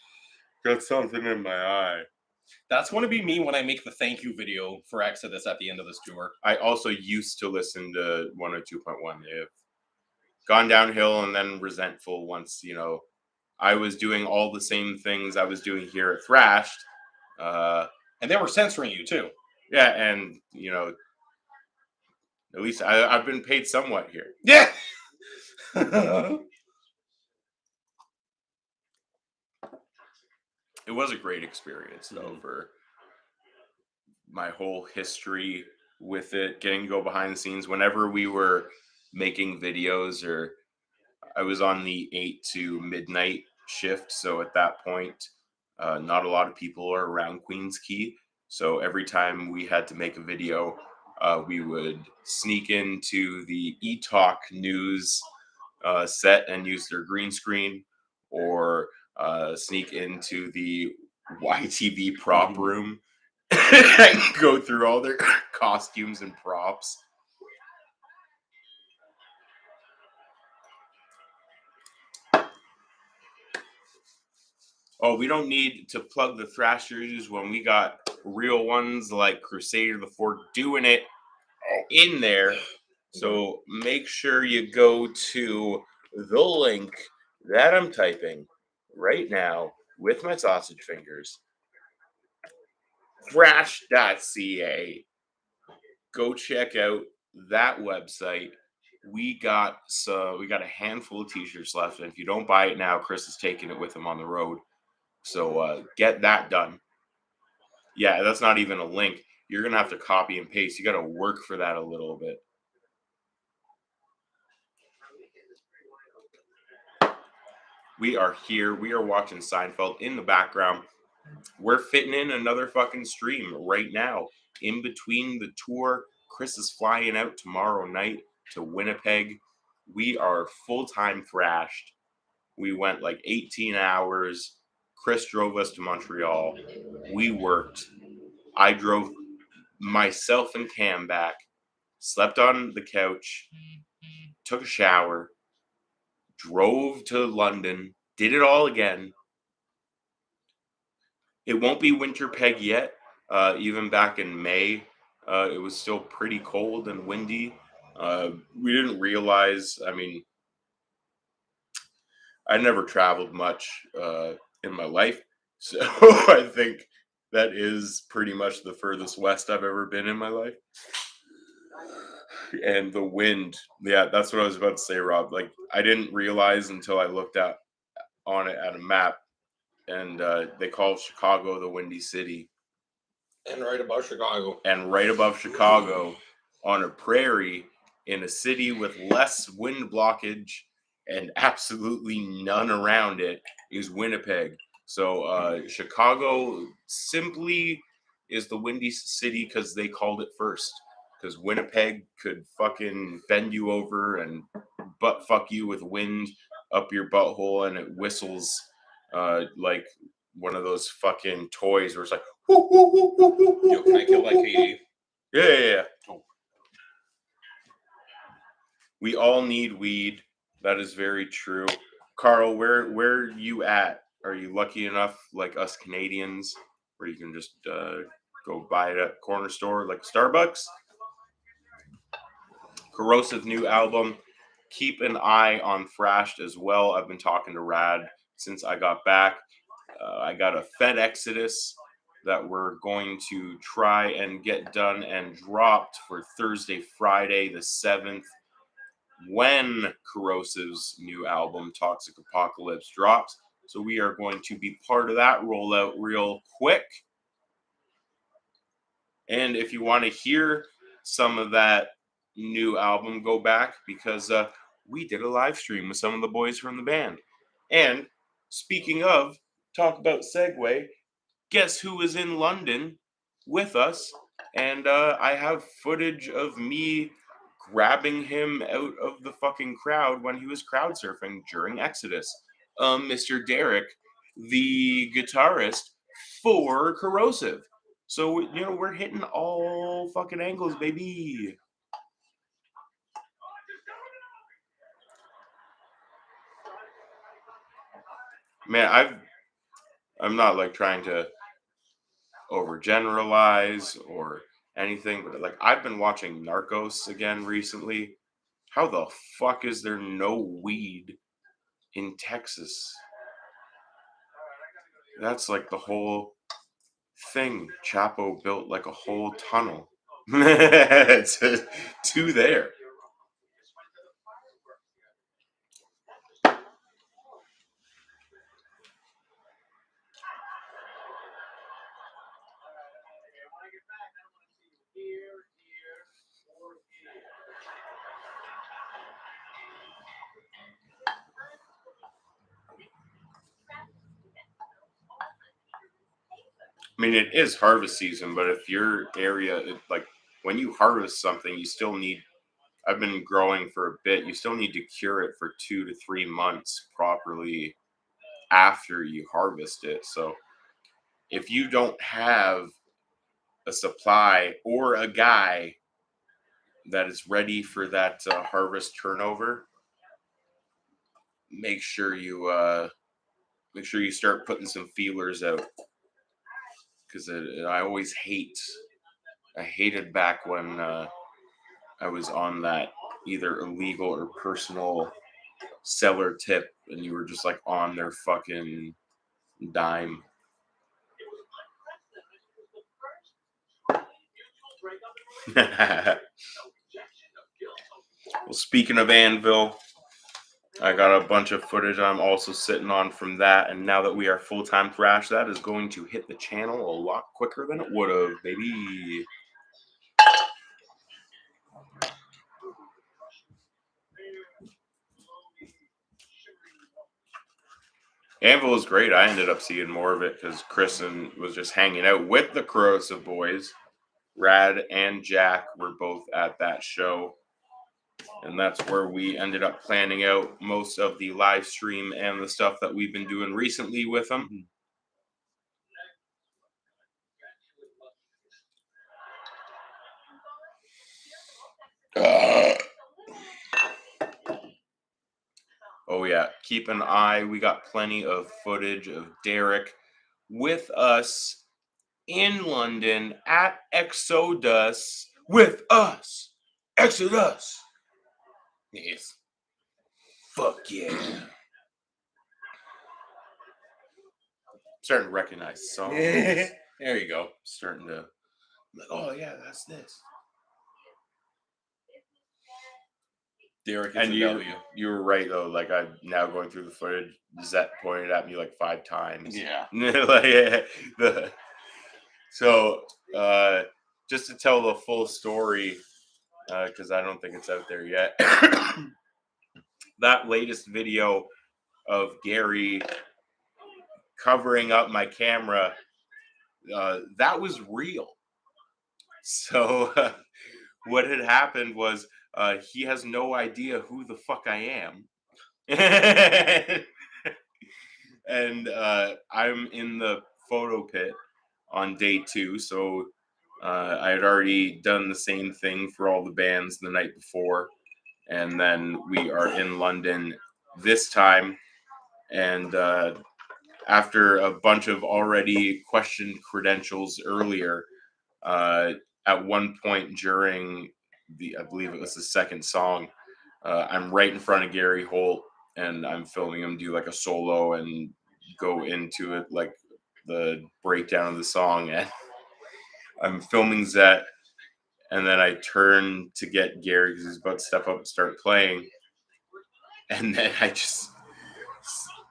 got something in my eye. That's going to be me when I make the thank you video for Exodus at the end of this tour. I also used to listen to 102.1. They've gone downhill and then resentful once, I was doing all the same things I was doing here at Thrashed. And they were censoring you too. Yeah, and, at least I've been paid somewhat here. Yeah! It was a great experience, though, for my whole history with it, getting to go behind the scenes. Whenever we were making videos, or I was on the 8 to midnight shift, so at that point, not a lot of people are around Queens Quay. So every time we had to make a video, we would sneak into the E-Talk News set and use their green screen, or sneak into the YTV prop room and go through all their costumes and props. Oh, we don't need to plug the Thrashers when we got real ones like Crusader the Fork doing it in there. So make sure you go to the link that I'm typing right now with my sausage fingers. Thrash.ca. Go check out that website. We got a handful of t-shirts left, and if you don't buy it now, Chris is taking it with him on the road. So get that done. Yeah, that's not even a link. You're gonna have to copy and paste. You got to work for that a little bit. We are here. We are watching Seinfeld in the background. We're fitting in another fucking stream right now. In between the tour, Chris is flying out tomorrow night to Winnipeg. We are full-time Thrashed. We went like 18 hours. Chris drove us to Montreal. We worked. I drove myself and Cam back, slept on the couch, took a shower, drove to London, did it all again. It won't be Winterpeg yet. Even back in May, it was still pretty cold and windy. We didn't realize, I never traveled much in my life. So I think that is pretty much the furthest west I've ever been in my life. And the wind, yeah, that's what I was about to say, Rob. Like, I didn't realize until I looked on it at a map, and they call Chicago the Windy City. And right above Chicago. And right above Chicago, on a prairie in a city with less wind blockage and absolutely none around it, is Winnipeg. So Chicago simply is the Windy City because they called it first. Because Winnipeg could fucking bend you over and butt fuck you with wind up your butthole, and it whistles like one of those fucking toys where it's like, whoo, whoo, whoo, whoo, whoo, Yo, can I kill that Katie? Yeah. Oh. We all need weed. That is very true. Carl, where are you at? Are you lucky enough, like us Canadians, where you can just go buy it at a corner store like Starbucks? Corrosive new album. Keep an eye on Thrashed as well. I've been talking to Rad since I got back. I got a Fed Exodus that we're going to try and get done and dropped for Thursday, Friday, the 7th, when Corrosive's new album, Toxic Apocalypse, drops. So we are going to be part of that rollout real quick. And if you want to hear some of that new album, go back, because we did a live stream with some of the boys from the band. And speaking of, talk about segue, guess who was in London with us? And I have footage of me grabbing him out of the fucking crowd when he was crowd surfing during Exodus. Mr. Derek, the guitarist for Corrosive. So, we're hitting all fucking angles, baby. Man, I'm not like trying to overgeneralize or anything, but like I've been watching Narcos again recently. How the fuck is there no weed in Texas? That's like the whole thing. Chapo built like a whole tunnel to there. I mean, it is harvest season, but if your area, like when you harvest something, you still need. I've been growing for a bit. You still need to cure it for 2 to 3 months properly after you harvest it. So if you don't have a supply or a guy that is ready for that harvest turnover, make sure you start putting some feelers out, because I hated back when I was on that either illegal or personal seller tip, and you were just like on their fucking dime. Well, speaking of Anvil, I got a bunch of footage I'm also sitting on from that, and now that we are full-time Thrash, that is going to hit the channel a lot quicker than it would have, baby. Anvil was great. I ended up seeing more of it because Kristen was just hanging out with the Corrosive boys. Rad and Jack were both at that show. And that's where we ended up planning out most of the live stream and the stuff that we've been doing recently with them. Oh yeah, keep an eye. We got plenty of footage of Derek with us in London at Exodus with us. Exodus. Yes. Fuck yeah. Starting to recognize songs. There you go. Starting to like, oh yeah, that's this. Derek And you were right though. Like I'm now going through the footage. Zet pointed at me like 5 times. Yeah. So just to tell the full story, because I don't think it's out there yet. That latest video of Gary covering up my camera, that was real. So what had happened was he has no idea who the fuck I am. And I'm in the photo pit on day 2, so I had already done the same thing for all the bands the night before, and then we are in London this time, and after a bunch of already questioned credentials earlier, at one point during I believe it was the second song, I'm right in front of Gary Holt, and I'm filming him do like a solo and go into it like the breakdown of the song, and I'm filming Zet, and then I turn to get Gary because he's about to step up and start playing, and then I just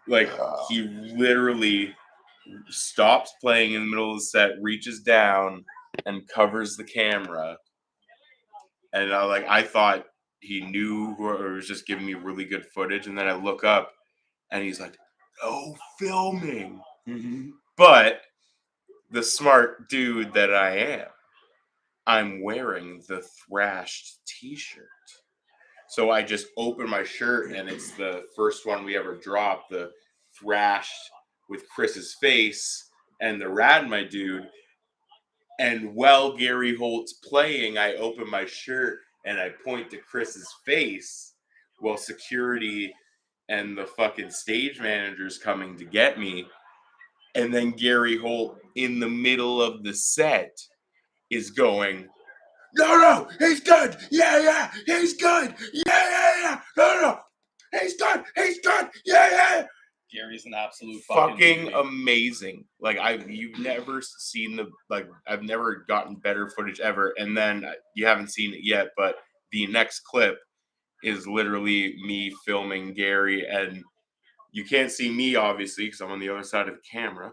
like he literally stops playing in the middle of the set, reaches down and covers the camera, and I thought he knew or was just giving me really good footage, and then I look up and he's like, "No filming." But the smart dude that I am, I'm wearing the Thrashed t-shirt. So I just open my shirt and it's the first one we ever dropped, the Thrashed with Chris's face and the Rad My Dude. And while Gary Holt's playing, I open my shirt and I point to Chris's face while security and the fucking stage manager's coming to get me. And then Gary Holt, in the middle of the set, is going, no, he's good. Yeah, he's good. Yeah. No, he's good. Yeah. Gary's an absolute Fucking beauty. amazing. Like you've never seen I've never gotten better footage ever. And then you haven't seen it yet, but the next clip is literally me filming Gary, and you can't see me obviously because I'm on the other side of the camera,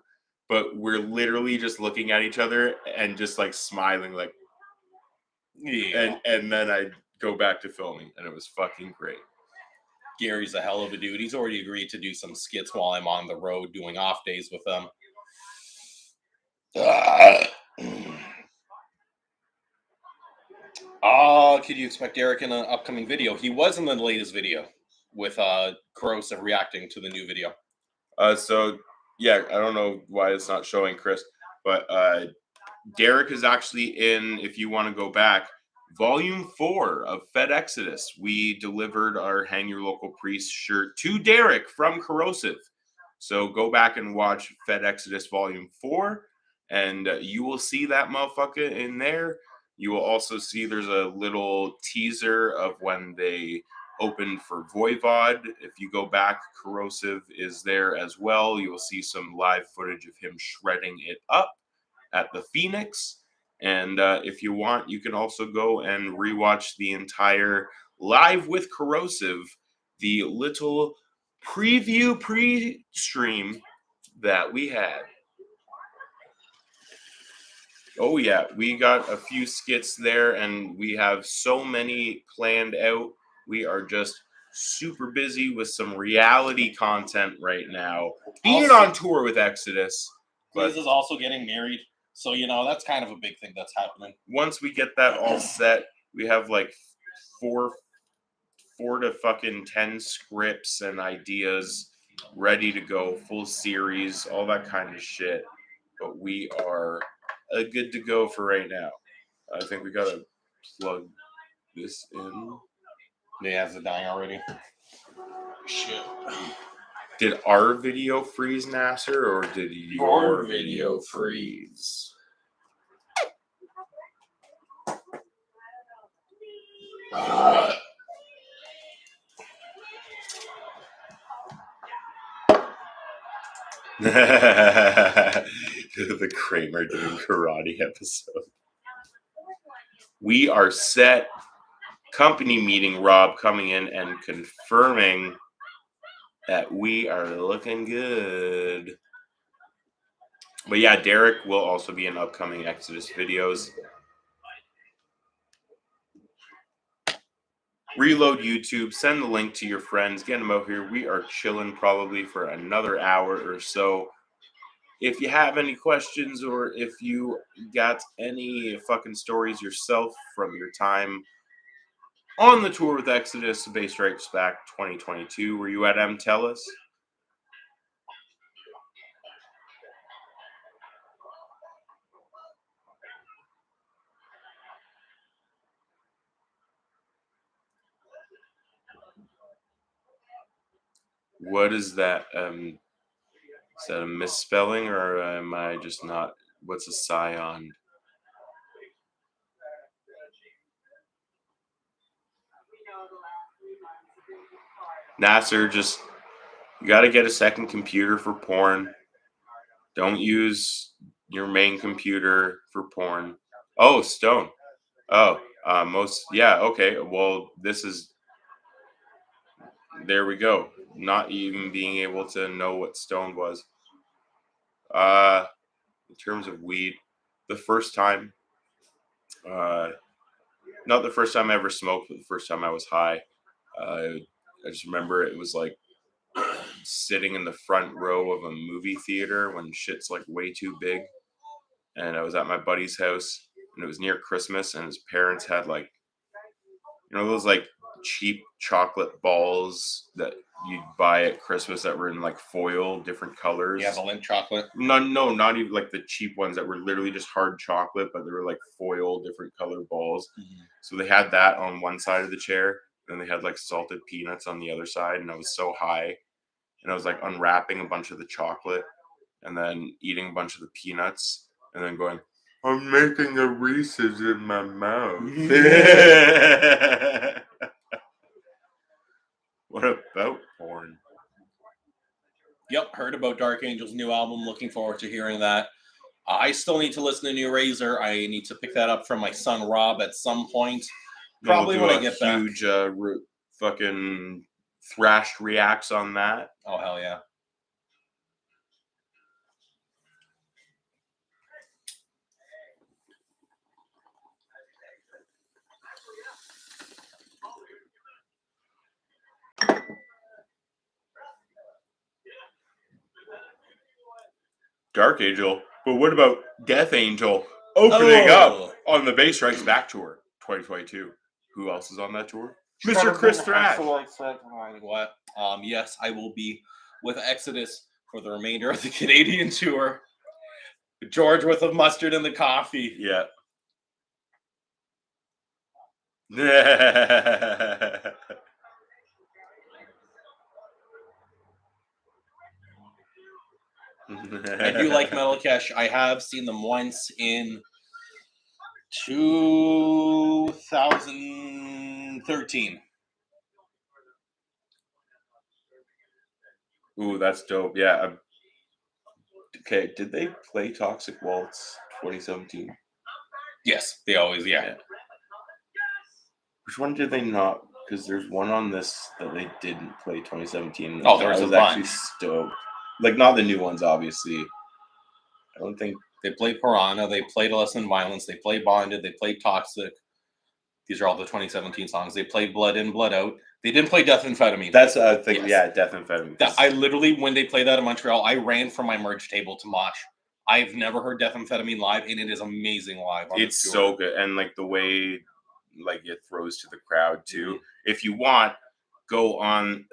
but we're literally just looking at each other and just like smiling, like, Yeah. and then I go back to filming, and it was fucking great. Gary's a hell of a dude. He's already agreed to do some skits while I'm on the road doing off days with them. Could you expect Derek in an upcoming video? He was in the latest video with Corrosive reacting to the new video. So yeah, I don't know why it's not showing Chris, but Derek is actually in, if you want to go back, volume 4 of Fed Exodus. We delivered our Hang Your Local Priest shirt to Derek from Corrosive. So go back and watch Fed Exodus volume 4, and you will see that motherfucker in there. You will also see there's a little teaser of when they opened for Voivod. If you go back, Corrosive is there as well. You will see some live footage of him shredding it up at the Phoenix. And if you want, you can also go and rewatch the entire Live with Corrosive, the little preview pre-stream that we had. Oh yeah, we got a few skits there, and we have so many planned out. We are just super busy with some reality content right now. Being Also- on tour with Exodus. But Quiz is also getting married, so that's kind of a big thing that's happening. once we get that all set, we have like four to fucking 10 scripts and ideas ready to go, full series, all that kind of shit. But we are good to go for right now. I think we gotta plug this in. Yeah, is it dying already? Shit. Did our video freeze, Nasser, or did your video freeze? The Kramer doing karate episode. We are set. Company meeting, Rob coming in and confirming that we are looking good. But yeah, Derek will also be in upcoming Exodus videos. Reload YouTube, send the link to your friends, get them out here. We are chilling probably for another hour or so. If you have any questions, or if you got any fucking stories yourself from your time on the tour with Exodus, the Bay Strikes Back 2022, were you at M? Tell us. What is that? Is that a misspelling, or am I just not? What's a scion? Nasser, just you got to get a second computer for porn. Don't use your main computer for porn. Oh, Stone. Oh, okay. Well, this is. There we go. Not even being able to know what Stone was. In terms of weed, the first time. Not the first time I ever smoked, but the first time I was high. I just remember it was like sitting in the front row of a movie theater when shit's like way too big. And I was at my buddy's house, and it was near Christmas, and his parents had like, those like cheap chocolate balls that you'd buy at Christmas that were in like foil, different colors. Yeah, the Lindt chocolate. No, not even like the cheap ones that were literally just hard chocolate, but they were like foil, different color balls. So they had that on one side of the chair, and they had like salted peanuts on the other side, and I was so high, and I was like unwrapping a bunch of the chocolate, and then eating a bunch of the peanuts, and then going, "I'm making a Reese's in my mouth." What about porn? Yep, heard about Dark Angel's new album. Looking forward to hearing that. I still need to listen to New Razor. I need to pick that up from my son Rob at some point. Probably We'll when do I a get back. huge fucking Thrashed reacts on that. Oh, hell yeah. Dark Angel, but what about Death Angel opening up Oh. on the Bass Strikes Back tour 2022? Who else is on that tour? Mr. Chris Thrash. What? Yes, I will be with Exodus for the remainder of the Canadian tour. George with the mustard and the coffee. Yeah. I do like Metalcash. I have seen them once in 2013. Ooh, that's dope. Yeah. Okay, did they play Toxic Waltz 2017? Yes, they always, yeah. Yeah. Which one did they not? Because there's one on this that they didn't play 2017. Oh, there was I a was actually bunch. stoked. Like, not the new ones, obviously. I don't think. They played Piranha, they played Less Than Violence, they played Bonded, they played Toxic. These are all the 2017 songs. They played Blood In, Blood Out. They didn't play Death Amphetamine. That's a thing. Yes. Yeah, Death Amphetamine. I literally, when they played that in Montreal, I ran from my merch table to mosh. I've never heard Death Amphetamine live, and it is amazing live. On It's this tour. so good, and like the way, like it throws to the crowd too. If you want, go on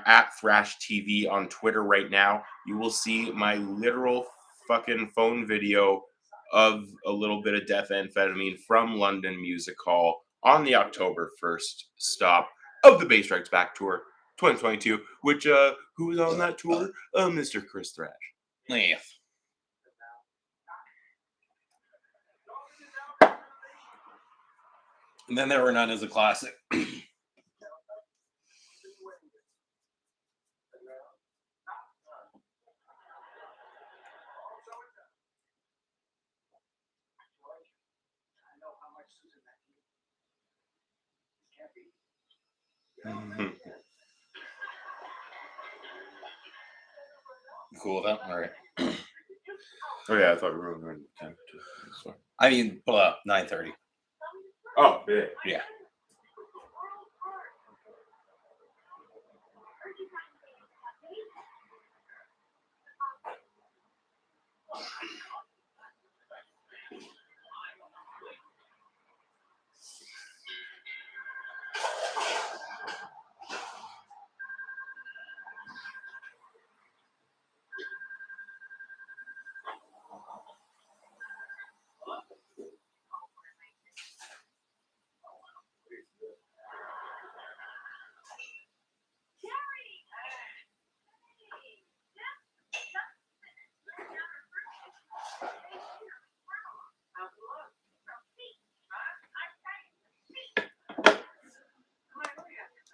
at Thrash TV on Twitter right now. You will see my literal fucking phone video of a little bit of Death Amphetamine from London Music Hall on the October 1st stop of the Bass Strikes Back tour 2022. Which who was on that tour? Mr. Chris Thrash. Yeah. And then There Were None is a classic. Cool with that? All right. Oh yeah, I thought we were going to 10. I mean, 9:30. Oh yeah. Yeah.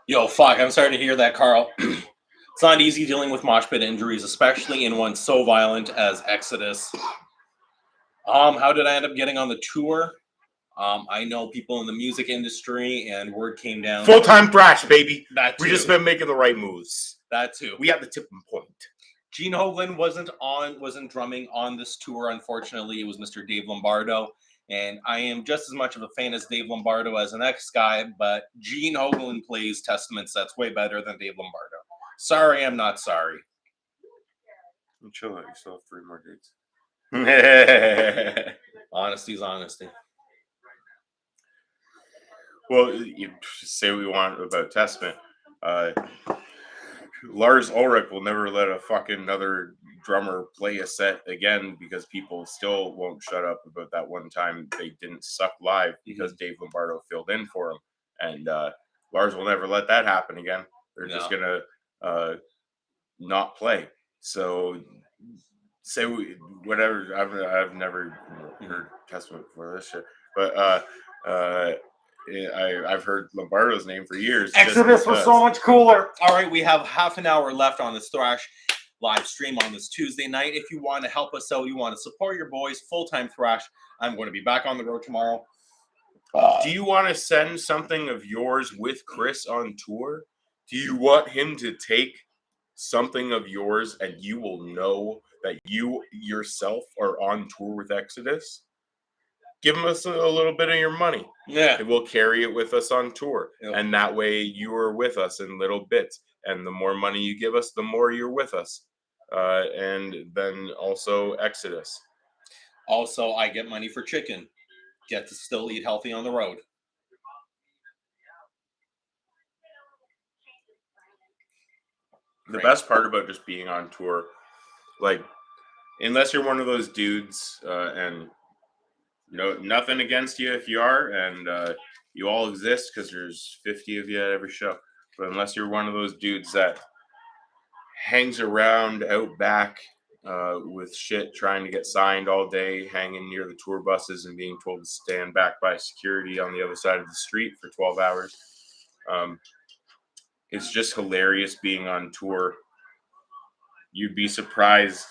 Yo, fuck, I'm sorry to hear that, Carl. It's not easy dealing with mosh pit injuries, especially in one so violent as Exodus. How did I end up getting on the tour? I know people in the music industry, and word came down. Full-time thrash, baby. That We too. just been making the right moves. That too. We have the tipping point. Gene Hoglan wasn't drumming on this tour, unfortunately. It was Mr. Dave Lombardo. And I am just as much of a fan as Dave Lombardo as an ex-guy, but Gene Hoglan plays Testament sets way better than Dave Lombardo. Sorry, I'm not sorry. Chill out, you still have 3 more dates. Honesty's honesty. Well, you say what you want about Testament. Lars Ulrich will never let a fucking another drummer play a set again because people still won't shut up about that one time they didn't suck live because Dave Lombardo filled in for him. And Lars will never let that happen again. They're just No. gonna not play. So say whatever. I've never heard Testament for this shit, but I've heard Lombardo's name for years. just Exodus was so because. much cooler. All right, we have half an hour left on this Thrash live stream on this Tuesday night. If you want to help us out, you want to support your boys, full-time Thrash. I'm going to be back on the road tomorrow. Do you want to send something of yours with Chris on tour? Do you want him to take something of yours and you will know that you yourself are on tour with Exodus? Give us a little bit of your money. Yeah. And we'll carry it with us on tour. Yep. And that way you are with us in little bits. And the more money you give us, the more you're with us. And then also Exodus. Also, I get money for chicken. Get to still eat healthy on the road. The best part about just being on tour, like, unless you're one of those dudes, and nothing against you if you are, and you all exist because there's 50 of you at every show. But unless you're one of those dudes that hangs around out back with shit, trying to get signed all day, hanging near the tour buses and being told to stand back by security on the other side of the street for 12 hours, it's just hilarious being on tour. You'd be surprised.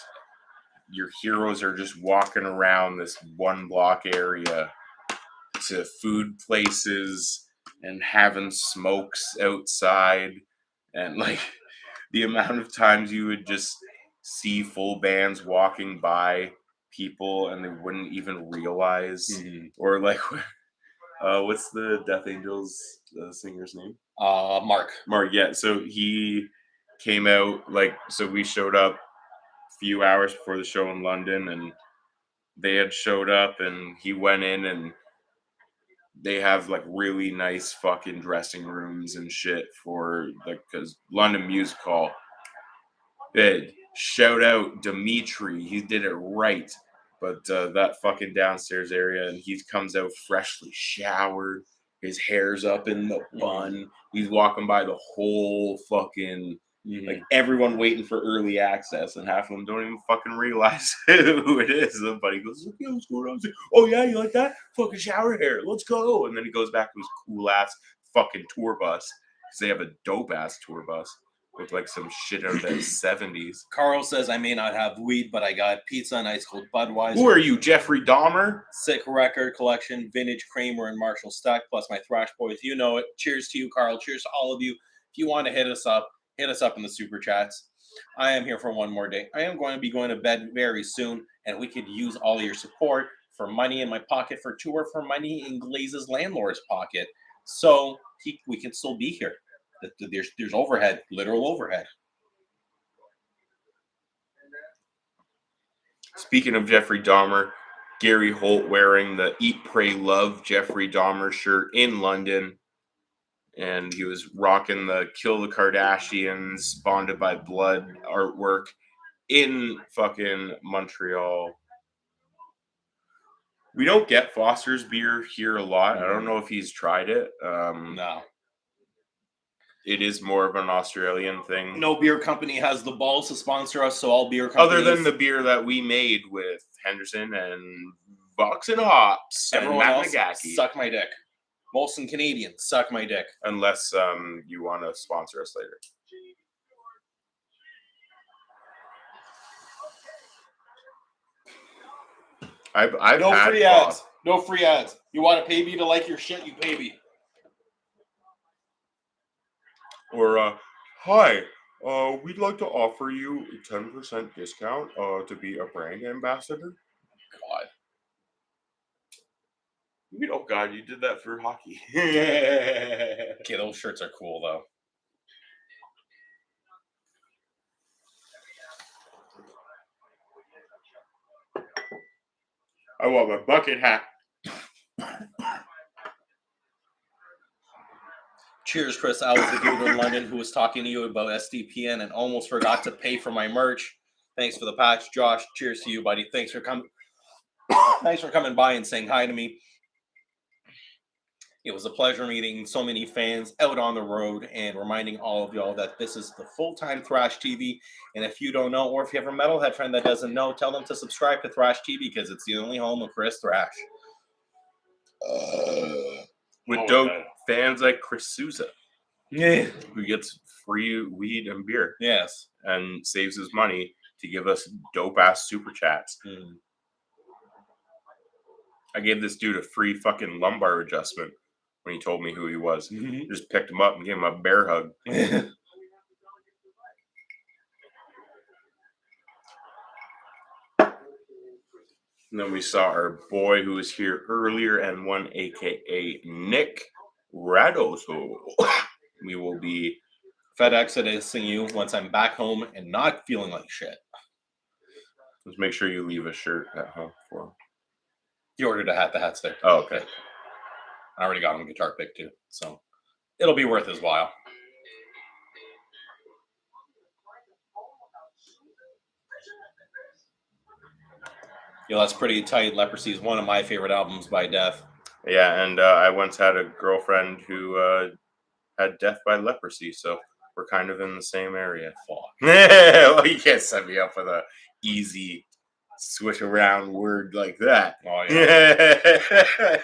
Your heroes are just walking around this one block area to food places and having smokes outside, and like the amount of times you would just see full bands walking by people and they wouldn't even realize. Or like what's the Death Angels singer's name? Mark. Yeah, so he came out, so we showed up a few hours before the show in London, and they had showed up, and he went in, and they have like really nice fucking dressing rooms and shit for because London Music Hall. Shout out Dimitri, he did it right. But that fucking downstairs area, and he comes out freshly showered, his hair's up in the bun. He's walking by the whole fucking like everyone waiting for early access, and half of them don't even fucking realize who it is. And buddy goes, "Okay, what's going on?" Like, "Oh yeah, you like that? Fucking shower hair. Let's go." And then he goes back to his cool ass fucking tour bus because they have a dope ass tour bus with like some shit out of the 70s. Carl says I may not have weed, but I got pizza and ice cold Budweiser. Who are you, Jeffrey Dahmer? Sick record collection, vintage Kramer and Marshall Stack, plus my Thrash Boys. You know it. Cheers to you, Carl. Cheers to all of you. If you want to hit us up in the super chats. I am here for one more day. I am going to be going to bed very soon, and we could use all your support for money in my pocket for tour, for money in Glaze's landlord's pocket. So we can still be here. There's overhead, literal overhead. Speaking of Jeffrey Dahmer, Gary Holt wearing the Eat, Pray, Love Jeffrey Dahmer shirt in London. And he was rocking the Kill the Kardashians, Bonded by Blood artwork in fucking Montreal. We don't get Foster's beer here a lot. I don't know if he's tried it. No. It is more of an Australian thing. No beer company has the balls to sponsor us, so all beer companies... Other than the beer that we made with Henderson and Vox and Hops everyone and else, Matt McGackey. Suck my dick. Molson Canadian, suck my dick. Unless you want to sponsor us later. I've no had free ads. No free ads. You want to pay me to like your shit, you pay me. Or, hi, we'd like to offer you a 10% discount to be a brand ambassador. God. Oh, God, you did that for hockey. Okay, those shirts are cool, though. I want my bucket hat. Cheers, Chris. I was the dude in London who was talking to you about SDPN and almost forgot to pay for my merch. Thanks for the patch, Josh. Cheers to you, buddy. Thanks for coming. Thanks for coming by and saying hi to me. It was a pleasure meeting so many fans out on the road and reminding all of y'all that this is the full-time Thrash TV. And if you don't know, or if you have a metalhead friend that doesn't know, tell them to subscribe to Thrash TV because it's the only home of Chris Thrash. With dope fans like Chris Souza, Yeah. who gets free weed and beer Yes. and saves his money to give us dope ass super chats. Mm. I gave this dude a free fucking lumbar adjustment when he told me who he was. Just picked him up and gave him a bear hug. And then we saw our boy who was here earlier and one, aka Nick Radoso. We will be FedExodusing you once I'm back home and not feeling like shit. Just make sure you leave a shirt at home for him. You ordered a hat. The hat's there. Oh, okay. I already got him a guitar pick too, so it'll be worth his while. Yo, that's pretty tight. Leprosy is one of my favorite albums by Death. Yeah, and I once had a girlfriend who had death by leprosy, so we're kind of in the same area. Fuck. Well, you can't set me up with a easy switch around word like that. Oh yeah.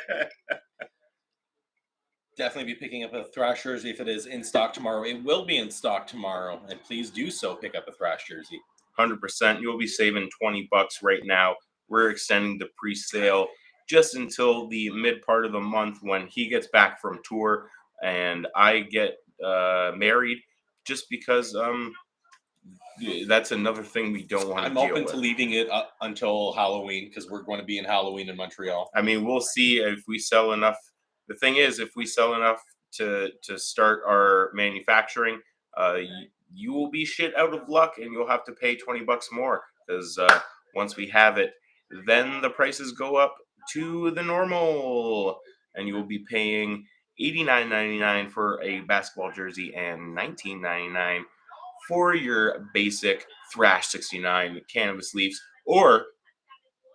Definitely be picking up a Thrash jersey if it is in stock tomorrow. It will be in stock tomorrow, and please do so. Pick up a Thrash jersey. 100%. You'll be saving $20 right now. We're extending the pre-sale just until the mid part of the month when he gets back from tour and I get married. Just because that's another thing we don't want to deal with. I'm open to leaving it up until Halloween because we're going to be in Halloween in Montreal. I mean, we'll see if we sell enough. The thing is, if we sell enough to start our manufacturing, you will be shit out of luck and you'll have to pay $20 more because once we have it, then the prices go up to the normal and you will be paying $89.99 for a basketball jersey and $19.99 for your basic Thrash 69 canvas leafs, or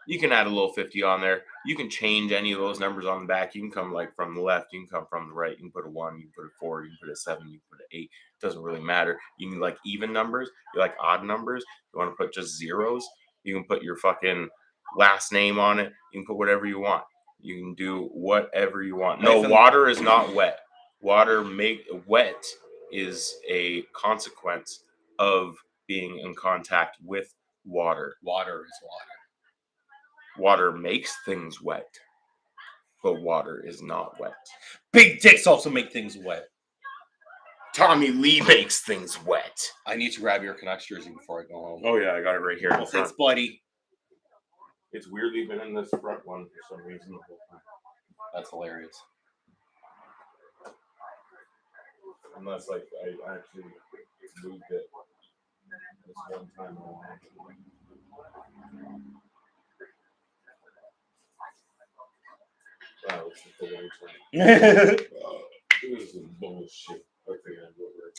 you can add a little 50 on there. You can change any of those numbers on the back. You can come like from the left, you can come from the right, you can put a 1, you can put a 4, you can put a 7, you can put an 8. It doesn't really matter. You can like even numbers, you like odd numbers, you want to put just zeros, you can put your fucking last name on it, you can put whatever you want. You can do whatever you want. No, water is not wet. Wet is a consequence of being in contact with water. Water is water. Water makes things wet, but water is not wet. Big dicks also make things wet. Tommy Lee makes things wet. I need to grab your Canucks jersey before I go home. Oh yeah, I got it right here. Well, thanks, buddy. It's weirdly been in this front one for some reason the whole time. That's hilarious. Unless like I actually moved it this one time. Wow, it's just a long time. This is some bullshit. Okay,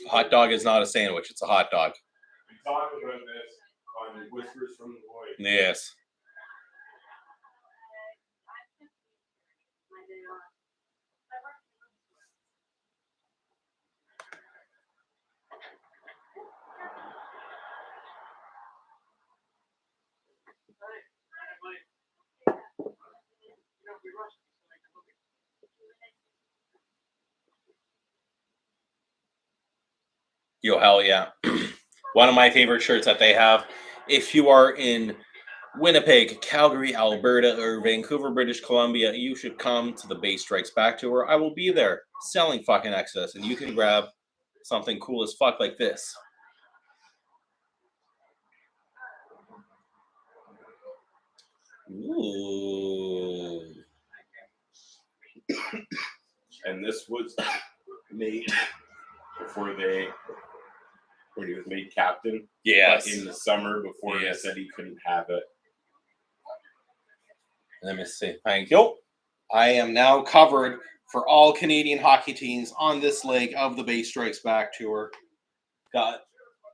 Hot dog is not a sandwich. It's a hot dog. We talked about this on Whispers from the Void. Yes. Yo, hell yeah. One of my favorite shirts that they have. If you are in Winnipeg, Calgary, Alberta, or Vancouver, British Columbia, you should come to the Base Strikes Back tour. I will be there selling fucking excess, and you can grab something cool as fuck like this. Ooh. And this was made before when he was made captain. Yes. But in the summer before he said he couldn't have it. Let me see. Thank you. I am now covered for all Canadian hockey teams on this leg of the Bay Strikes Back tour. Got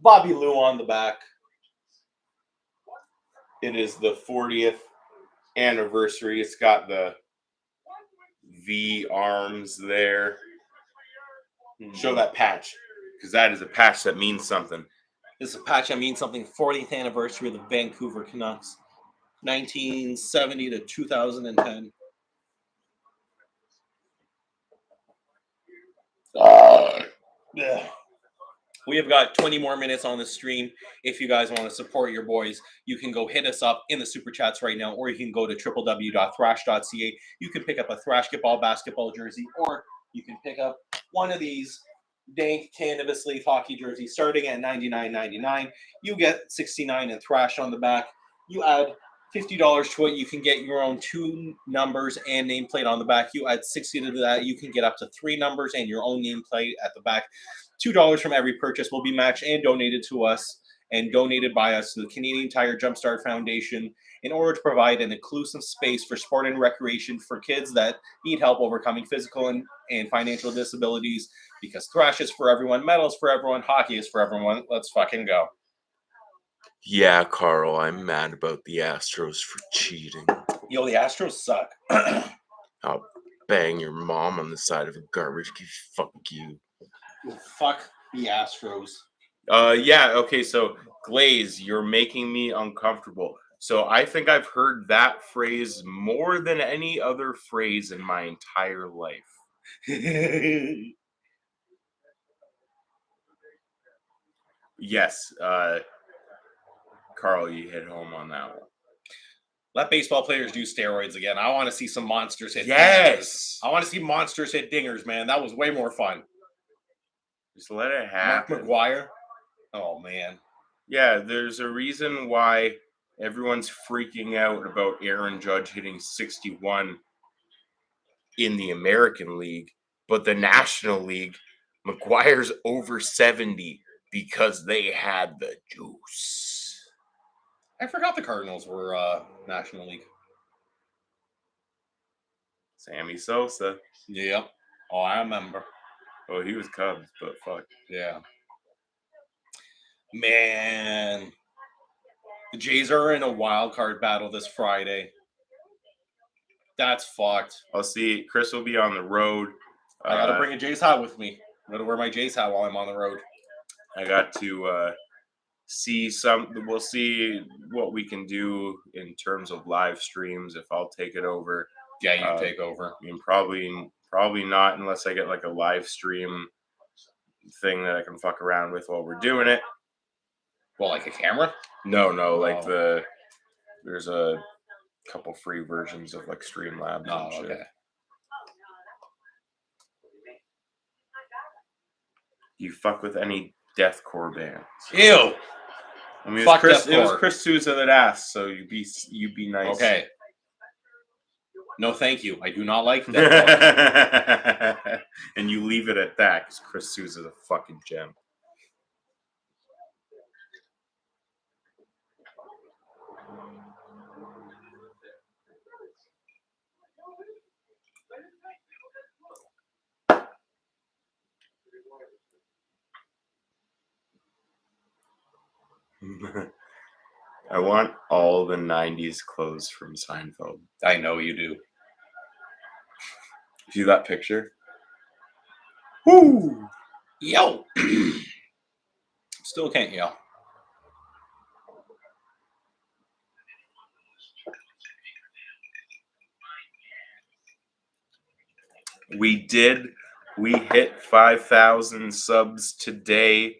Bobby Lou on the back. It is the 40th anniversary. It's got the V arms there. Show that patch, because that is a patch that means something. This is a patch that means something. 40th anniversary of the Vancouver Canucks, 1970 to 2010. Yeah. We have got 20 more minutes on the stream. If you guys want to support your boys, you can go hit us up in the super chats right now, or you can go to www.thrashed.ca. You can pick up a Thrashketball basketball jersey, or you can pick up one of these dank Cannabis Leaf hockey jerseys starting at $99.99. You get 69 and Thrash on the back. You add $50 to it, you can get your own 2 numbers and nameplate on the back. You add $60 to that, you can get up to 3 numbers and your own nameplate at the back. $2 from every purchase will be matched and donated to us and donated by us to the Canadian Tire Jumpstart Foundation in order to provide an inclusive space for sport and recreation for kids that need help overcoming physical and financial disabilities, because thrash is for everyone, metal is for everyone, hockey is for everyone. Let's fucking go. Yeah, Carl, I'm mad about the Astros for cheating. Yo, the Astros suck. I'll bang your mom on the side of a garbage can. Fuck you. Fuck the Astros. Yeah, okay, so Glaze, you're making me uncomfortable. So I think I've heard that phrase more than any other phrase in my entire life. Yes, Carl, you hit home on that one. Let baseball players do steroids again. I want to see some monsters hit dingers. Yes! I want to see monsters hit dingers, man. That was way more fun. Just let it Mark happen. McGuire. Oh, man. Yeah, there's a reason why everyone's freaking out about Aaron Judge hitting 61 in the American League, but the National League, McGuire's over 70 because they had the juice. I forgot the Cardinals were National League. Sammy Sosa. Yep. Oh, I remember. Oh, he was Cubs, but fuck. Yeah. Man. The Jays are in a wild card battle this Friday. That's fucked. I'll see. Chris will be on the road. I gotta bring a Jays hat with me. I'm gonna wear my Jays hat while I'm on the road. I got to we'll see what we can do in terms of live streams if I'll take it over. Yeah, you take over. I mean, probably not unless I get like a live stream thing that I can fuck around with while we're doing it. Well, like a camera? No, like there's a couple free versions of like Streamlabs and shit. Okay. You fuck with any deathcore bands? Ew. I mean, Fuck it was deathcore. Chris Sousa that asked, so you be nice. Okay. No, thank you. I do not like that. And you leave it at that because Chris Sousa's a fucking gem. I want all the 90s clothes from Seinfeld. I know you do. See that picture? Woo! Yo! Still can't yell. We hit 5,000 subs today.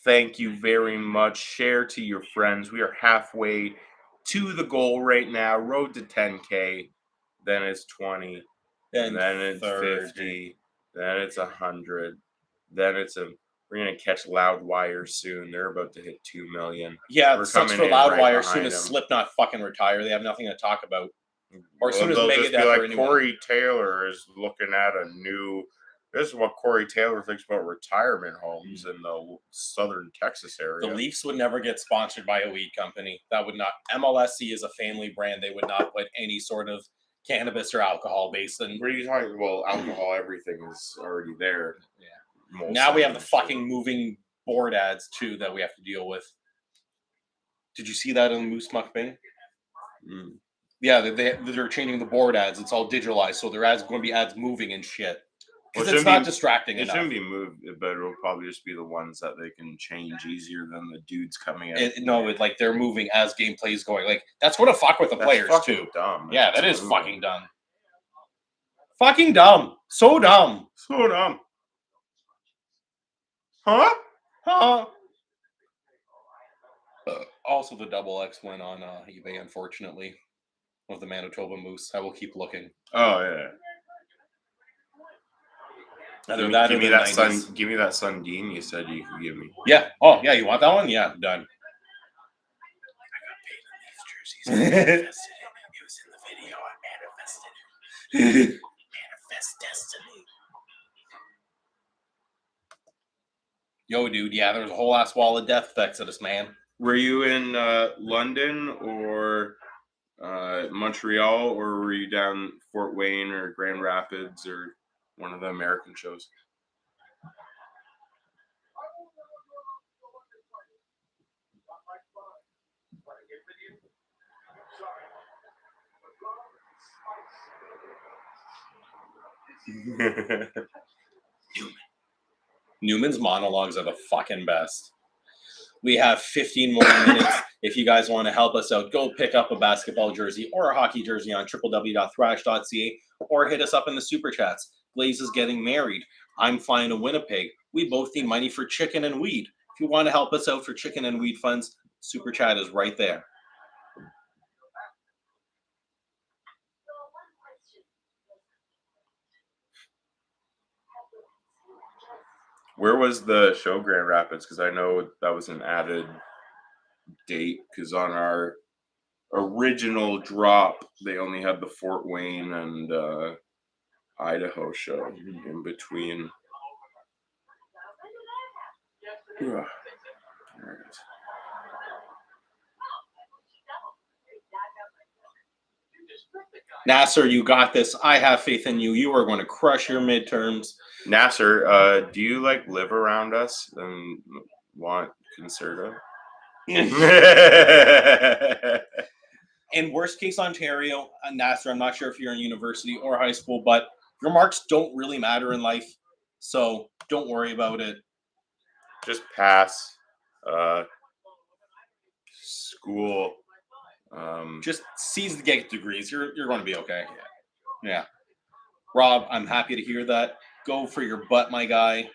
Thank you very much. Share to your friends. We are halfway to the goal right now. Road to 10K. Then it's 20. Then it's 30. 50. Then it's 100. Then we're gonna catch Loudwire soon. They're about to hit 2 million. Yeah, We're it sucks for coming in Loudwire right as soon behind as them. Slipknot fucking retire. They have nothing to talk about. Or as soon as they'll just be Megadeth like, or anyone. Corey Taylor is looking at a new. This is what Corey Taylor thinks about retirement homes in the southern Texas area. The Leafs would never get sponsored by a weed company. That would not. MLSC is a family brand. They would not put any sort of cannabis or alcohol based. And What are you talking? Well, alcohol, everything is already there. Yeah. Most now we have the things. fucking moving board ads too that we have to deal with. Did you see that in the Moose Mukbang? Mm. Yeah, they're changing the board ads. It's all digitalized, so their ads going to be ads moving and shit. Because Well, it's not distracting It enough. shouldn't be moved, but it'll probably just be the ones that they can change easier than the dudes coming out. Like they're moving as gameplay is going. Like that's going to fuck with the That's players fucking too. dumb. Yeah, if that it's is moving. fucking dumb. Fucking dumb. So dumb. So dumb. Huh? Huh? Also, the double X went on eBay, unfortunately, of the Manitoba Moose. I will keep looking. Oh yeah. Either Give that me or the that 90s. Give me that Sundin you said you could give me. Yeah. Oh, yeah. You want that one? Yeah. Done. I got paid on these jerseys. I manifested it. It was in the video. I manifested it. Manifest destiny. Yo, dude. Yeah, there's a whole ass wall of death effects of this, man. Were you in London or Montreal, or were you down Fort Wayne or Grand Rapids or one of the American shows? Newman's monologues are the fucking best. We have 15 more minutes. If you guys want to help us out, go pick up a basketball jersey or a hockey jersey on www.thrashed.ca or hit us up in the super chats. Blaze is getting married. I'm flying to Winnipeg. We both need money for chicken and weed. If you want to help us out for chicken and weed funds, super chat is right there. Where was the show Grand Rapids? Because I know that was an added date. Because on our original drop, they only had the Fort Wayne and Idaho show in between. There it is. Nasser, you got this. I have faith in you. You are going to crush your midterms. Nasser, do you like live around us and want concerto? In worst case Ontario, Nasser, I'm not sure if you're in university or high school, but your marks don't really matter in life. So don't worry about it. Just pass school. Just seize the get degrees. You're going to be okay. Yeah. Rob, I'm happy to hear that. Go for your butt, my guy.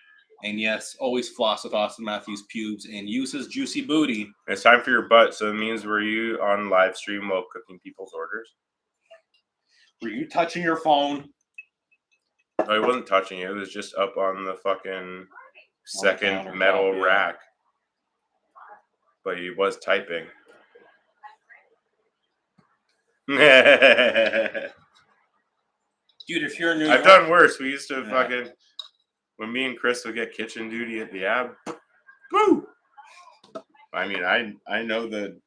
And yes, always floss with Austin Matthews' pubes and use his juicy booty. It's time for your butt. So it means, were you on live stream while cooking people's orders? Were you touching your phone? No, I wasn't touching it. It was just up on the fucking second countertop, metal yeah. rack. But he was typing. Dude, if you're in New I've York, done worse. We used to Yeah. fucking, when me and Chris would get kitchen duty at the ab. Woo! I mean, I know the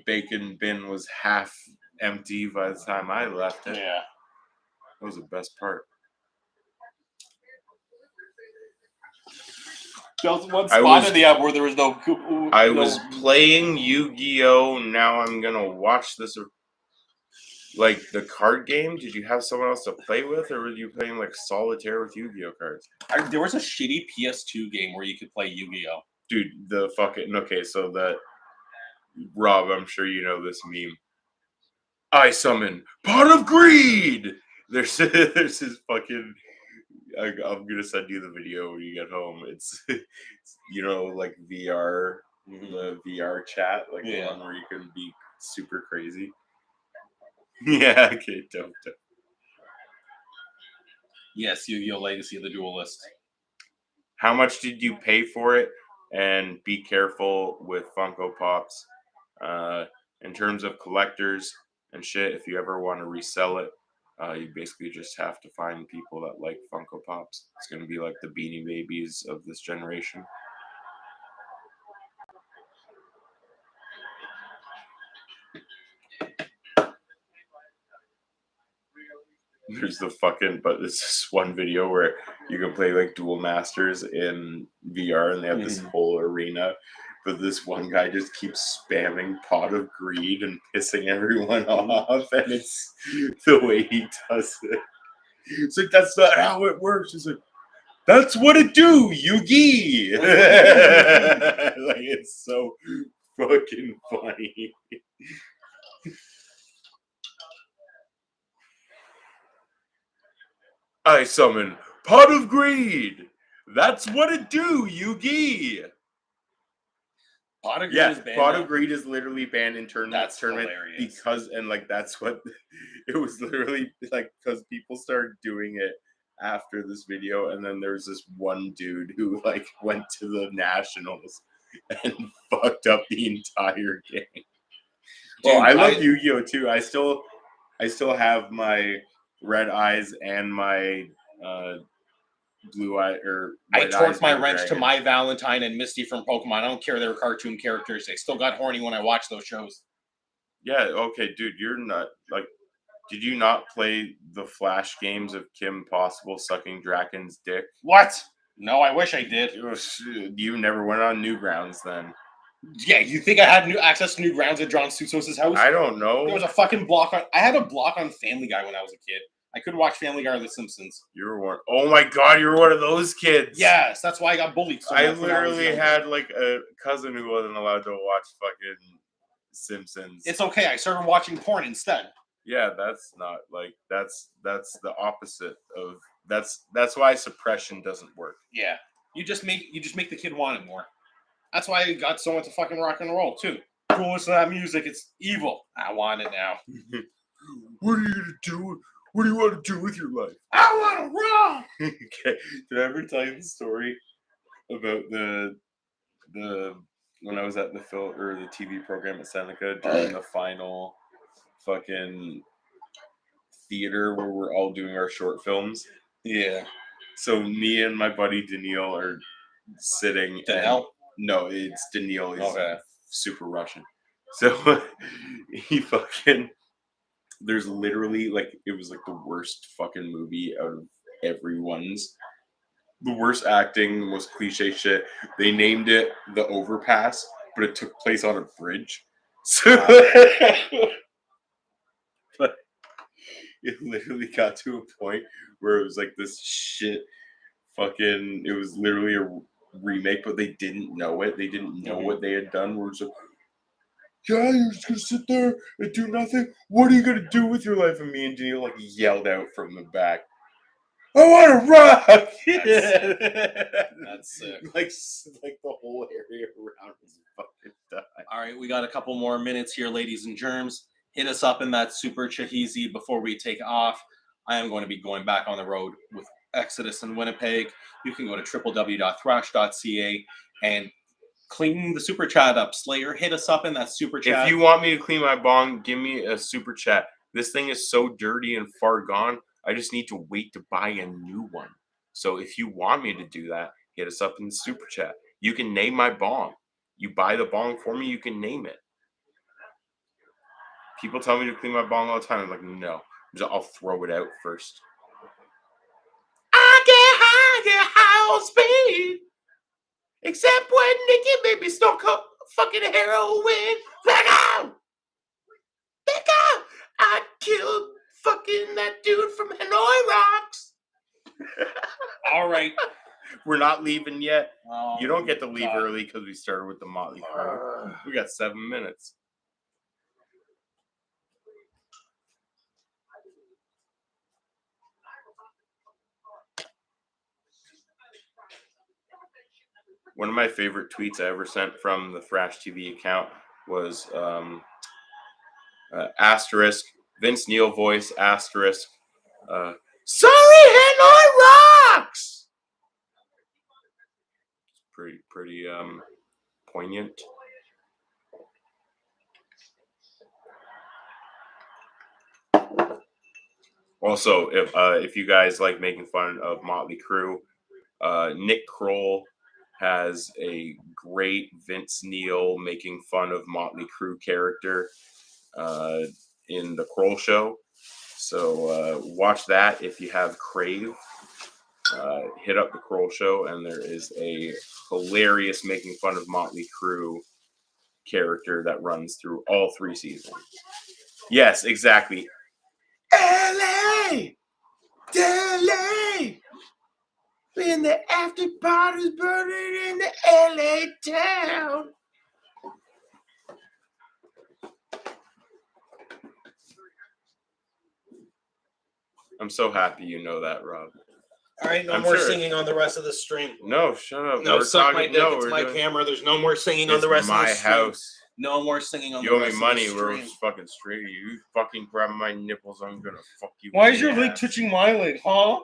bacon bin was half empty by the time I left it. Yeah. That was the best part. There was one I spot was- in the app where there was no. I was playing Yu-Gi-Oh! Now I'm gonna watch this. Like the card game, did you have someone else to play with, or were you playing like solitaire with Yu-Gi-Oh cards? There was a shitty PS2 game where you could play Yu-Gi-Oh. Dude, the fucking okay. So that Rob, I'm sure you know this meme. I summon Pot of Greed. There's this fucking. I'm gonna send you the video when you get home. It's like VR, the VR chat, like the one where you can be super crazy. Yeah, okay, dope. Yes, Yu-Gi-Oh! Legacy of the Duelist. How much did you pay for it? And be careful with Funko Pops. In terms of collectors and shit, if you ever want to resell it, you basically just have to find people that like Funko Pops. It's going to be like the Beanie Babies of this generation. There's the fucking, but it's this one video where you can play like Duel Masters in VR and they have this whole arena. But this one guy just keeps spamming Pot of Greed and pissing everyone off. And it's the way he does it. It's like, that's not how it works. It's like, that's what it do, Yugi! Like, it's so fucking funny. I summon Pot of Greed. That's what it do, Yugi. Pot of Greed Yeah, is banned Pot now? of Greed is literally banned in tournament hilarious. because, and like that's what it was literally like, because people started doing it after this video, and then there's this one dude who like went to the nationals and fucked up the entire game. Well, Dude, I love Yu-Gi-Oh too. I still have my red eyes and my blue eye or I white torqued eyes my Blue wrench to Dragon. My Valentine and Misty from Pokemon. I don't care they were cartoon characters. They still got horny when I watched those shows. Yeah, okay, dude, you're not like. Did you not play the Flash games of Kim Possible sucking Draken's dick? What? No, I wish I did. You never went on Newgrounds then. Yeah, you think I had access to new grounds at John Susos's house? I don't know. There was a fucking block on. I had a block on Family Guy when I was a kid. I couldn't watch Family Guy or The Simpsons. You were one. Oh my god, you were one of those kids. Yes, that's why I got bullied so I much when I was literally younger. had like a cousin who wasn't allowed to watch fucking Simpsons. It's okay. I started watching porn instead. Yeah, that's not like that's the opposite of that's why suppression doesn't work. Yeah, you just make the kid want it more. That's why I got so into fucking rock and roll too. Go listen to that music. It's evil. I want it now. What are you gonna do? What do you want to do with your life? I want to rock. Okay. Did I ever tell you the story about the when I was at the the TV program at Seneca during the final fucking theater where we're all doing our short films? Yeah. So me and my buddy Daniil are sitting. Daniel? No, it's Daniil. He's Okay. super Russian. So he fucking. There's literally like it was like the worst fucking movie out of everyone's. The worst acting, the most cliche shit. They named it The Overpass, but it took place on a bridge. So but it literally got to a point where it was like this shit fucking it was literally a remake, but they didn't know it. They didn't know what they had done. We're just like, yeah, you're just gonna sit there and do nothing. What are you gonna do with your life? And me and Daniel like yelled out from the back, I want to rock. That's sick. like the whole area around was fucking dying. All right, we got a couple more minutes here, ladies and germs. Hit us up in that super cheesy before we take off. I am going to be going back on the road with Exodus in Winnipeg. You can go to www.thrashed.ca and clean the super chat up. Slayer, hit us up in that super chat. If you want me to clean my bong, give me a super chat. This thing is so dirty and far gone. I just need to wait to buy a new one. So if you want me to do that, hit us up in the super chat. You can name my bong. You buy the bong for me, you can name it. People tell me to clean my bong all the time. I'm like, no. I'll throw it out first. I get high on speed. Except when Nikki made me snort fucking heroin. Back out! Back out! I killed fucking that dude from Hanoi Rocks. All right. We're not leaving yet. Oh, You don't get to leave God. early because we started with the Motley Crue. We got 7 minutes. One of my favorite tweets I ever sent from the Thrashed TV account was asterisk, Vince Neil voice, asterisk, sorry, Hanoi Rocks! It's pretty poignant. Also, if you guys like making fun of Motley Crue, Nick Kroll has a great Vince Neil making fun of Motley Crue character in the Kroll Show. So watch that if you have Crave. Hit up the Kroll Show, and there is a hilarious making fun of Motley Crue character that runs through all 3 seasons. Yes, exactly. LA! LA! When the after party's burning in the LA town. I'm so happy you know that, Rob. All right, no I'm more sure. singing on the rest of the stream. No, shut up. No, We're suck talking, my dick. no, It's we're my doing, camera. There's no more singing on it's the rest of my the stream. house. No more singing on You the owe me rest money, of the we're stream. fucking straight. You fucking grab my nipples, I'm gonna fuck you. Why in is the your leg ass. touching my leg, huh?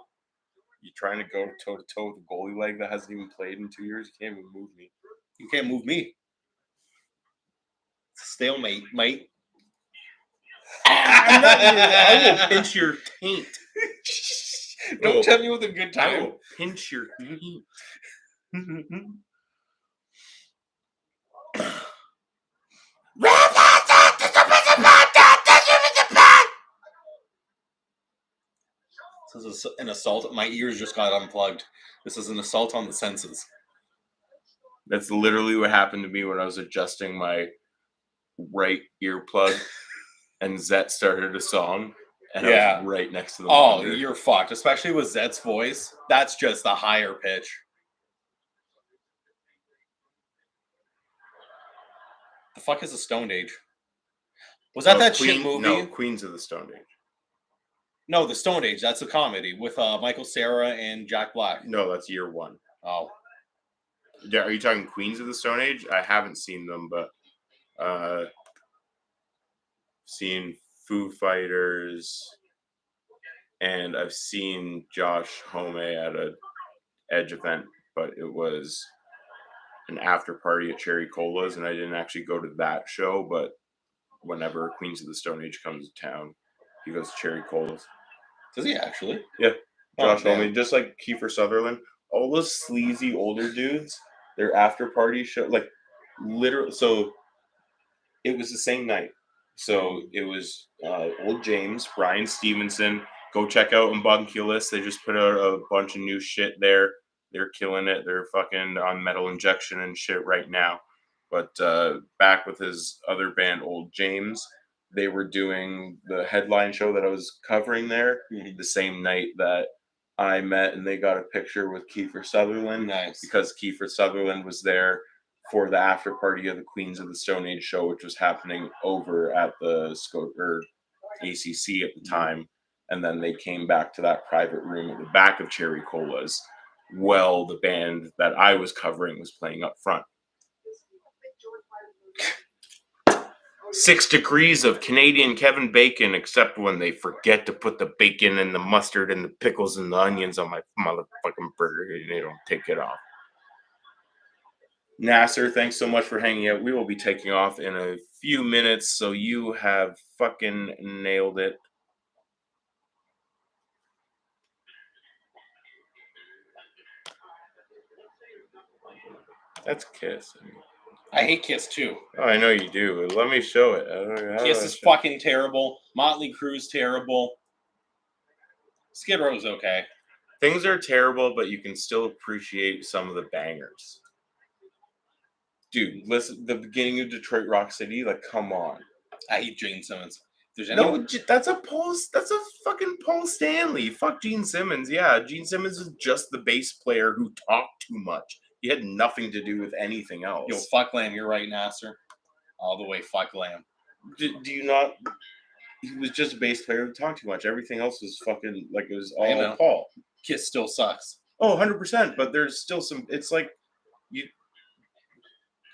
You trying to go toe to toe with a goalie leg that hasn't even played in 2 years? You can't even move me. You can't move me. Stalemate, mate. I'm not. I will pinch your taint. Don't tell me with a good I time. will pinch your taint. This is an assault. My ears just got unplugged. This is an assault on the senses. That's literally what happened to me when I was adjusting my right earplug, and Zet started a song, and I Yeah. was right next to the Oh, monitor. you're fucked. Especially with Zet's voice. That's just a higher pitch. The fuck is a Stone Age? Was that that shit movie? No, Queens of the Stone Age. No, the Stone Age. That's a comedy with Michael Cera and Jack Black. No, that's year 1. Oh, Yeah, are you talking Queens of the Stone Age? I haven't seen them, but seen Foo Fighters, and I've seen Josh Homme at a Edge event, but it was an after party at Cherry Cola's, and I didn't actually go to that show, but whenever Queens of the Stone Age comes to town, he goes to Cherry Cola's. does he actually? Yeah. Josh Oh, Homme, just like Kiefer Sutherland, all those sleazy older dudes, their after party show, like literally. So it was the same night. So it was old James, Brian Stevenson. Go check out Umbunculus. They just put out a bunch of new shit there. They're killing it. They're fucking on Metal Injection and shit right now. But back with his other band, Old James, they were doing the headline show that I was covering there the same night that I met, and they got a picture with Kiefer Sutherland. Nice. Because Kiefer Sutherland was there for the after party of the Queens of the Stone Age show, which was happening over at the ACC at the time. And then they came back to that private room at the back of Cherry Cola's. Well, the band that I was covering was playing up front. 6 degrees of Canadian Kevin Bacon, except when they forget to put the bacon and the mustard and the pickles and the onions on my motherfucking burger and they don't take it off. Nasser, thanks so much for hanging out. We will be taking off in a few minutes, so you have fucking nailed it. That's Kiss. I hate Kiss too. Oh, I know you do. Let me show it. I don't know how Kiss do I is show- fucking terrible. Motley Crue's terrible. Skid Row's okay. Things are terrible, but you can still appreciate some of the bangers. Dude, listen, the beginning of Detroit Rock City, like, come on. I hate Gene Simmons. If there's No, anyone, that's a fucking Paul Stanley. Fuck Gene Simmons. Yeah, Gene Simmons is just the bass player who talked too much. He had nothing to do with anything else. yo, fuck Lamb. You're right, Nasser. All the way, fuck Lamb. Do you not? He was just a bass player who talked too much. Everything else was fucking, like, it was I all know. Paul. Kiss still sucks. Oh, 100%. But there's still some. It's like you.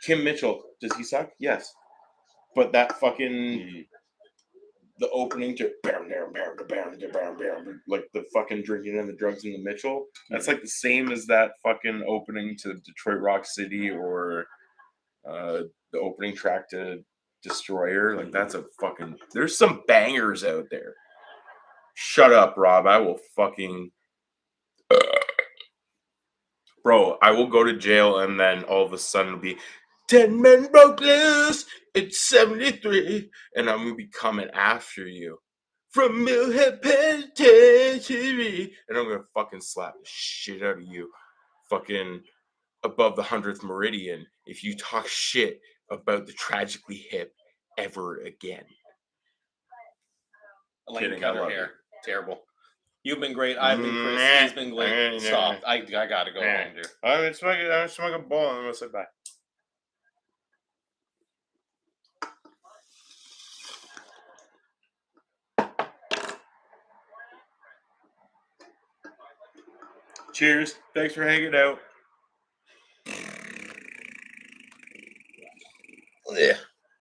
Kim Mitchell, does he suck? Yes. But that fucking the opening to like the fucking drinking and the drugs in the Mitchell. That's like the same as that fucking opening to Detroit Rock City or the opening track to Destroyer. Like that's a fucking. There's some bangers out there. Shut up, Rob. I will fucking. Bro, I will go to jail and then all of a sudden it'll be 10 men broke loose. It's 73. And I'm going to be coming after you from Millhead Penitentiary. And I'm gonna fucking slap the shit out of you. Fucking above the 100th meridian if you talk shit about the Tragically Hip ever again. Elaine Kidding, cut I her love hair. you. Terrible. You've been great. I've been Chris. Nah. He's been great. Nah. Stop. I gotta go Nah. home, dude. I'm gonna smoke a bowl and I'm gonna say bye. Cheers. Thanks for hanging out. Yeah.